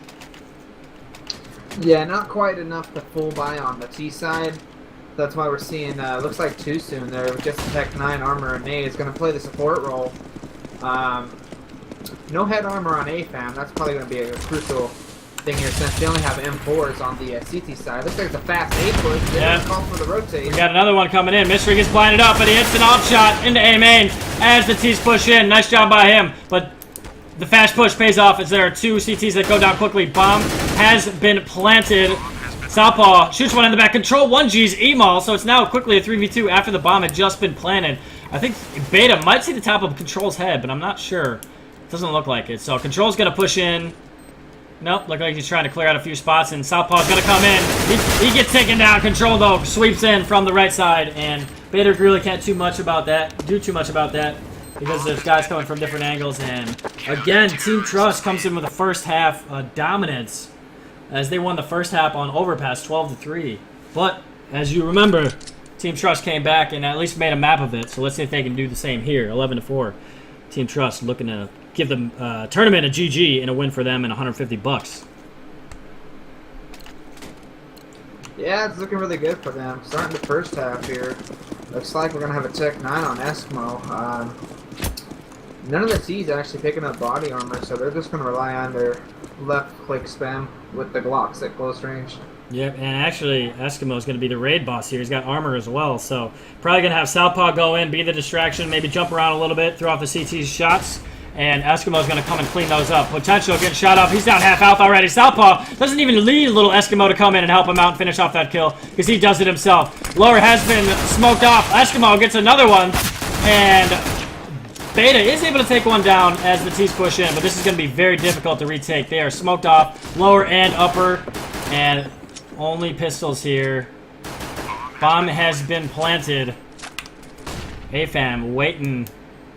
Yeah, not quite enough to full buy on the T side. That's why we're seeing, looks like too soon there with just Tech 9 armor, and A is going to play the support role. No head armor on AFAM. That's probably going to be a crucial thing here since they only have M4s on the CT side. Looks like it's a fast A push. They're going to call for the rotate. We got another one coming in. Mystery gets blinded up, but he hits an off shot into A main as the T's push in. Nice job by him, but the fast push pays off as there are two CTs that go down quickly. Bomb has been planted. Southpaw shoots one in the back. Control 1G's Emal, so it's now quickly a 3v2 after the bomb had just been planted. I think Beta might see the top of Control's head, but I'm not sure. Doesn't look like it. So Control's going to push in. Nope, look like he's trying to clear out a few spots, and Southpaw's going to come in. He gets taken down. Control, though, sweeps in from the right side, and Beta really can't do too much about that, because there's guys coming from different angles, and again, Team Trust comes in with the first half dominance, as they won the first half on Overpass 12-3. But, as you remember, Team Trust came back and at least made a map of it, so let's see if they can do the same here, 11-4. Team Trust looking to give them tournament a GG and a win for them and $150. Yeah, it's looking really good for them. Starting the first half here. Looks like we're going to have a Tech 9 on Eskimo. None of the T's actually picking up body armor, so they're just going to rely on their left click spam with the Glocks at close range. Yep, and actually, Eskimo is going to be the raid boss here. He's got armor as well, so probably going to have Southpaw go in, be the distraction, maybe jump around a little bit, throw off the CT's shots, and Eskimo's going to come and clean those up. Potential getting shot up. He's down half health already. Southpaw doesn't even need little Eskimo to come in and help him out and finish off that kill, because he does it himself. Lower has been smoked off. Eskimo gets another one, and Beta is able to take one down as the T's push in, but this is going to be very difficult to retake. They are smoked off, lower and upper, and only pistols here. Bomb has been planted. AFAM waiting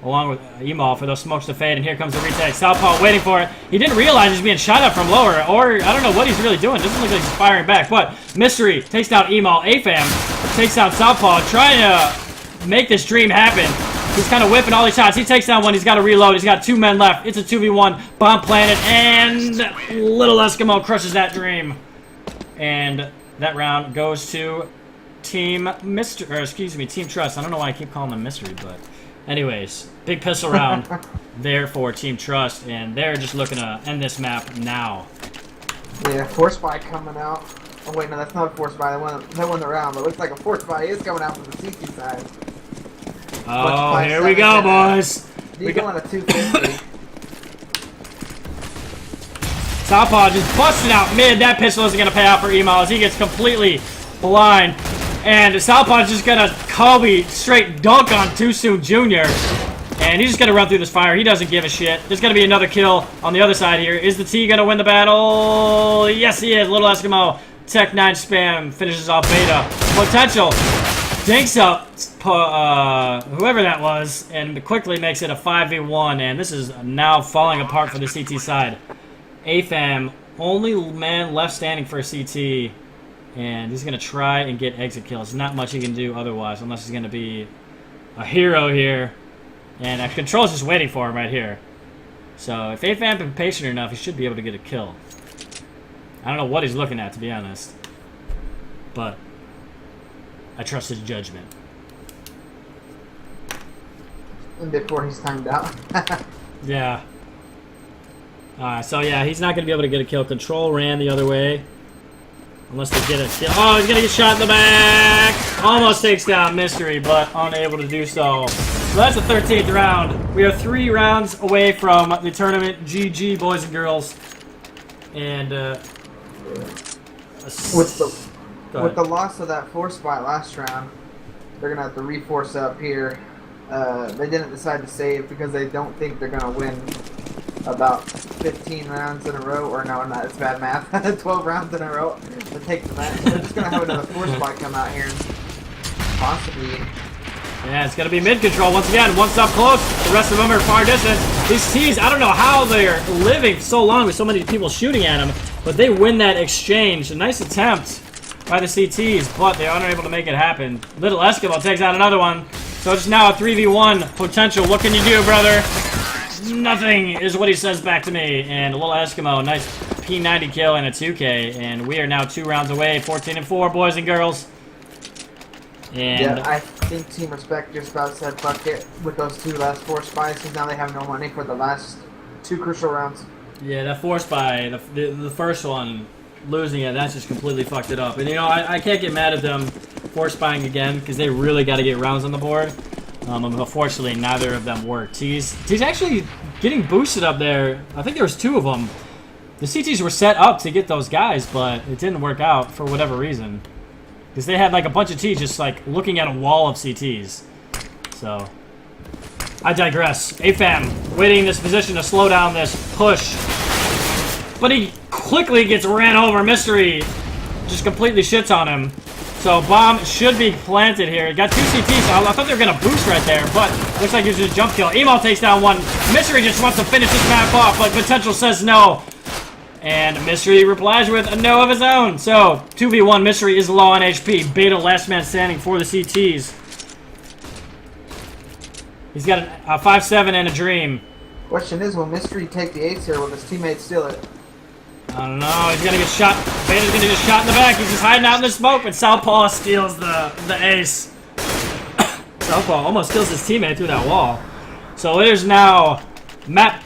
along with Emal for those smokes to fade, and here comes the retake. Southpaw waiting for it. He didn't realize he's being shot at from lower, or I don't know what he's really doing. Doesn't look like he's firing back, but Mystery takes down Emal. AFAM takes down Southpaw, trying to make this dream happen. He's kind of whipping all these shots. He takes down one. He's got to reload. He's got 2 men left. It's a 2v1. Bomb planted, and little Eskimo crushes that dream. And that round goes to Team Trust. I don't know why I keep calling them Mystery, but anyways, big pistol round there for Team Trust, and they're just looking to end this map now. Yeah, Force Buy coming out. Oh wait, no, that's not a Force Buy. They won the round, but it looks like a Force Buy is coming out from the CT side. Oh, here we go, boys. We got a 250. Southpaw just busted out mid. That pistol isn't going to pay out for Emal as he gets completely blind. And Southpaw's just going to Kobe straight dunk on Too Soon Jr. And he's just going to run through this fire. He doesn't give a shit. There's going to be another kill on the other side here. Is the T going to win the battle? Yes, he is. Little Eskimo. Tech 9 spam finishes off Beta. Potential. Dinks up whoever that was and quickly makes it a 5v1. And this is now falling apart for the CT side. AFAM, only man left standing for CT. And he's going to try and get exit kills. Not much he can do otherwise unless he's going to be a hero here. And Control's just waiting for him right here. So if AFAM been patient enough, he should be able to get a kill. I don't know what he's looking at, to be honest. But I trust his judgment. And before he's timed out. Yeah. So yeah, he's not going to be able to get a kill. Control ran the other way. Unless they get a kill. Oh, he's going to get shot in the back. Almost takes down Mystery, but unable to do so. So that's the 13th round. We are 3 rounds away from the tournament. GG, boys and girls. And with the loss of that force spot last round, they're gonna have to reforce up here. They didn't decide to save because they don't think they're gonna win about 15 rounds in a row, or no, not, it's bad math. 12 rounds in a row to take the match. They're just gonna have another force spot come out here and possibly. Yeah, it's going to be mid-control once again. One's up close. The rest of them are far distance. These T's, I don't know how they're living so long with so many people shooting at them, but they win that exchange. A nice attempt by the CTs, but they are unable to make it happen. Little Eskimo takes out another one. So it's now a 3v1 potential. What can you do, brother? Nothing is what he says back to me. And a Little Eskimo, nice P90 kill and a 2K. And we are now 2 rounds away. 14-4, boys and girls. And yeah, I think Team Respek just about said fuck it with those 2 last force spies, because now they have no money for the last 2 crucial rounds. Yeah, that force spy, the first one, losing it, that's just completely fucked it up. And you know, I can't get mad at them force spying again, because they really got to get rounds on the board. Unfortunately, neither of them worked. T's actually getting boosted up there. I think there was 2 of them. The CTs were set up to get those guys, but it didn't work out for whatever reason. Because they had like a bunch of T's just like looking at a wall of CTs. So, I digress. AFAM waiting in this position to slow down this push. But he quickly gets ran over. Mystery just completely shits on him. So bomb should be planted here. He got 2 CTs. So I thought they were going to boost right there, but looks like it's just a jump kill. Emo takes down 1. Mystery just wants to finish this map off, but Potential says no. And Mystery replies with a no of his own. So, 2v1, Mystery is low on HP. Beta last man standing for the CTs. He's got a 5-7 and a dream. Question is, will Mystery take the ace here? Will his teammates steal it? I don't know. He's going to get shot. Beta's going to get shot in the back. He's just hiding out in the smoke, but Southpaw steals the ace. Southpaw almost steals his teammate through that wall. So, it is now map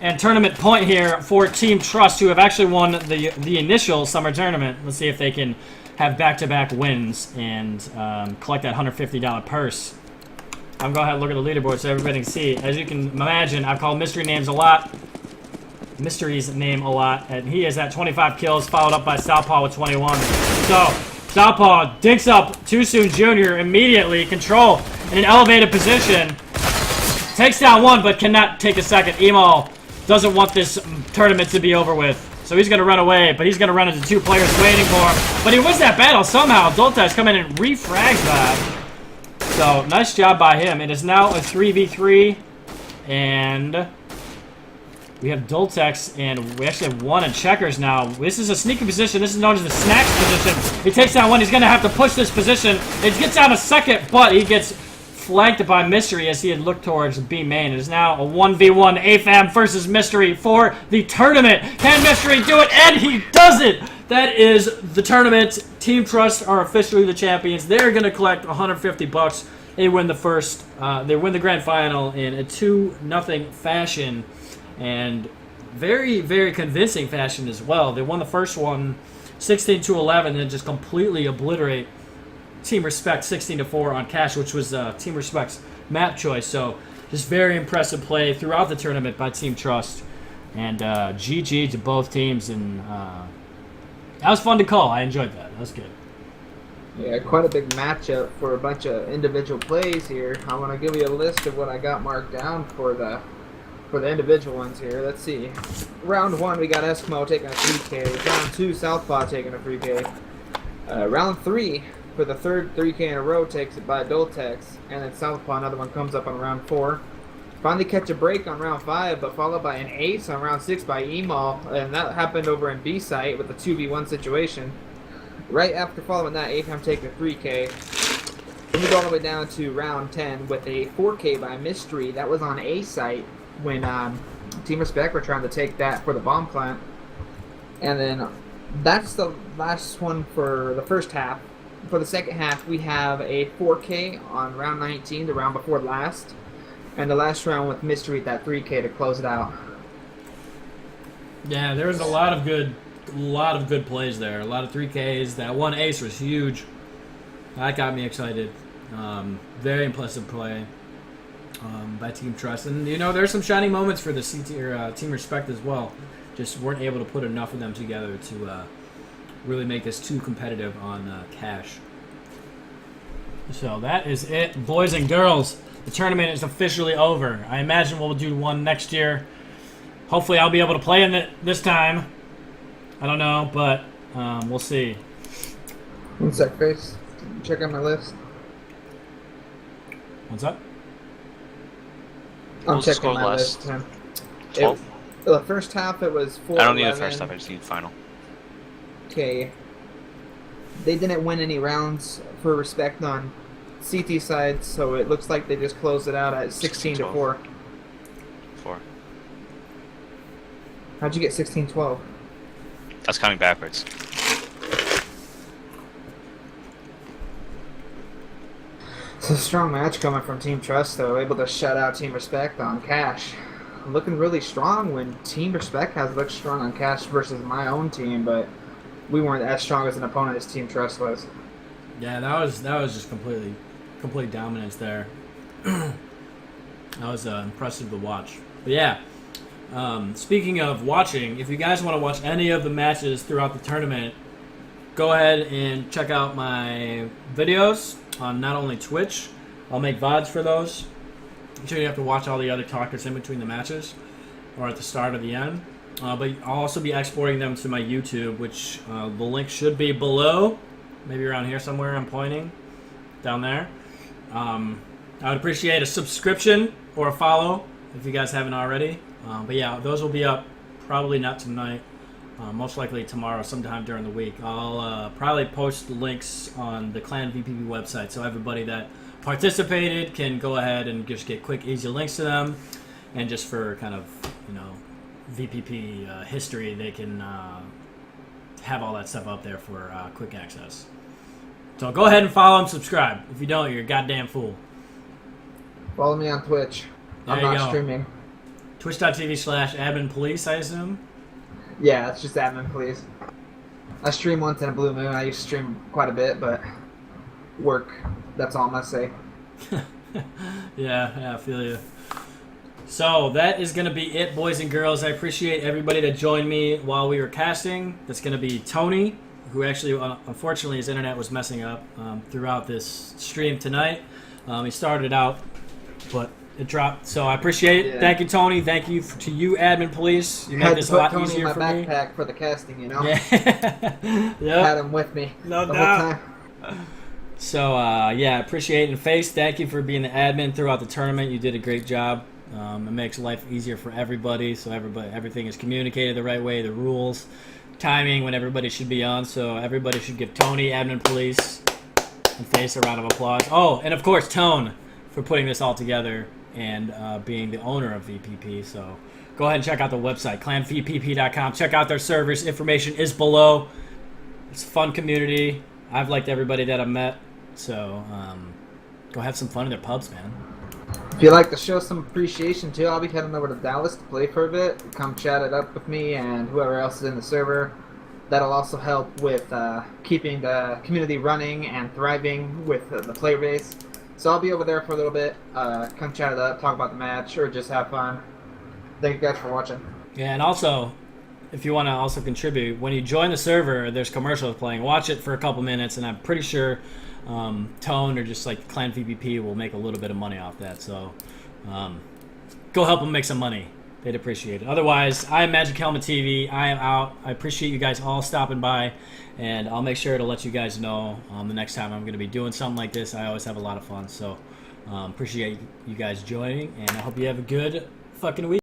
and tournament point here for Team Trust, who have actually won the initial summer tournament. Let's see if they can have back-to-back wins and collect that $150 purse. I'm going to go ahead and look at the leaderboard so everybody can see. As you can imagine, I've called Mystery names a lot. Mystery's name a lot. And he is at 25 kills, followed up by Southpaw with 21. So, Southpaw dinks up Too Soon Jr. immediately. Control in an elevated position. Takes down 1, but cannot take a second. Emo doesn't want this tournament to be over with. So he's going to run away, but he's going to run into 2 players waiting for him. But he wins that battle somehow. Doltex come in and refrags that. So, nice job by him. It is now a 3v3. And we have Doltex, and we actually have 1 in checkers now. This is a sneaky position. This is known as the snacks position. He takes down 1. He's going to have to push this position. It gets down a second, but he gets flanked by Mystery as he had looked towards B main. It is now a 1v1 AFAM versus Mystery for the tournament. Can Mystery do it? And he does it! That is the tournament. Team Trust are officially the champions. They're going to collect $150. They win the first, they win the grand final in a 2-0 fashion. And very, very convincing fashion as well. They won the first one 16-11 and just completely obliterate Team Respek 16-4 on cash, which was Team Respek's map choice. So just very impressive play throughout the tournament by Team Trust. And GG to both teams. And that was fun to call. I enjoyed that. That was good. Yeah, quite a big matchup for a bunch of individual plays here. I want to give you a list of what I got marked down for the individual ones here. Let's see. Round 1, we got Eskimo taking a 3K. Round 2, Southpaw taking a 3K. Round 3, for the third 3K in a row, takes it by Doltex. And then Southpaw, another one comes up on round 4. Finally catch a break on round 5, but followed by an ace on round 6 by Emal. And that happened over in B site with a 2v1 situation. Right after following that, Apham taking a 3K. Then we go all the way down to round 10 with a 4K by Mystery. That was on A site when Team Respek were trying to take that for the bomb plant. And then that's the last one for the first half. For the second half, we have a 4K on round 19, the round before last. And the last round with Mystery at that 3K to close it out. Yeah, there was a lot of good plays there. A lot of 3Ks. That one ace was huge. That got me excited. Very impressive play by Team Trust. And, you know, there's some shining moments for the Team Respect as well. Just weren't able to put enough of them together to really make this too competitive on cash. So that is it, boys and girls. The tournament is officially over. I imagine we'll do one next year. Hopefully I'll be able to play in it this time. I don't know, but we'll see. One sec, Face. Check out my list. What's up? I'm What's the checking score my last? list, man. 12? The first half, it was 4-11. I don't need the first half, I just need the final. Okay. They didn't win any rounds for Respect on CT side, so it looks like they just closed it out at 16-4. 4. How'd you get 16-12? That's counting backwards. It's a strong match coming from Team Trust, though, able to shut out Team Respect on cash. Looking really strong when Team Respect has looked strong on cash versus my own team, but we weren't as strong as an opponent as Team Trust was. Yeah, that was just complete dominance there. That was impressive to watch. But yeah, speaking of watching, if you guys want to watch any of the matches throughout the tournament, go ahead and check out my videos on not only Twitch. I'll make VODs for those. I'm sure you have to watch all the other talkers in between the matches or at the start or the end. But I'll also be exporting them to my YouTube, which the link should be below. Maybe around here somewhere I'm pointing. Down there. I would appreciate a subscription or a follow if you guys haven't already. But yeah, those will be up probably not tonight. Most likely tomorrow sometime during the week. I'll probably post the links on the Clan VPP website so everybody that participated can go ahead and just get quick, easy links to them. And just for kind of, you know, VPP history, they can have all that stuff up there for quick access. So go ahead and follow and subscribe. If you don't, you're a goddamn fool. Follow me on Twitch. There I'm you not go. streaming. Twitch.tv/adminpolice, I assume. Yeah, it's just admin, please. I stream once in a blue moon. I used to stream quite a bit, but work. That's all I'm gonna say. Yeah, I feel you. So that is going to be it, boys and girls. I appreciate everybody that joined me while we were casting. That's going to be Tony, who actually, unfortunately, his internet was messing up throughout this stream tonight. He started out, but it dropped. So I appreciate it. Yeah. Thank you, Tony. Thank you to you, Admin Police. You made Had this to a put lot Tony in easier my for me. backpack for the casting, you know? Yeah. Had Yep. him with me No the doubt. whole time. So, yeah, appreciate it. And Face, thank you for being the admin throughout the tournament. You did a great job. It makes life easier for everybody, so everything is communicated the right way, the rules, timing, when everybody should be on. So everybody should give Tony, Admin Police, and Face a round of applause. Oh, and of course, Tone for putting this all together and being the owner of VPP. So go ahead and check out the website, clanvpp.com. Check out their servers. Information is below. It's a fun community. I've liked everybody that I've met. So go have some fun in their pubs, man. If you'd like to show some appreciation too, I'll be heading over to Dallas to play for a bit. Come chat it up with me and whoever else is in the server. That'll also help with keeping the community running and thriving with the player base. So I'll be over there for a little bit. Come chat it up, talk about the match, or just have fun. Thank you guys for watching. Yeah, and also, if you want to also contribute, when you join the server, there's commercials playing. Watch it for a couple minutes, and I'm pretty sure Tone or just like Clan VPP will make a little bit of money off that. So go help them make some money. They'd appreciate it. Otherwise, I am MagicHelmetTV. I am out. I appreciate you guys all stopping by, and I'll make sure to let you guys know the next time I'm going to be doing something like this. I always have a lot of fun, so appreciate you guys joining, and I hope you have a good fucking week.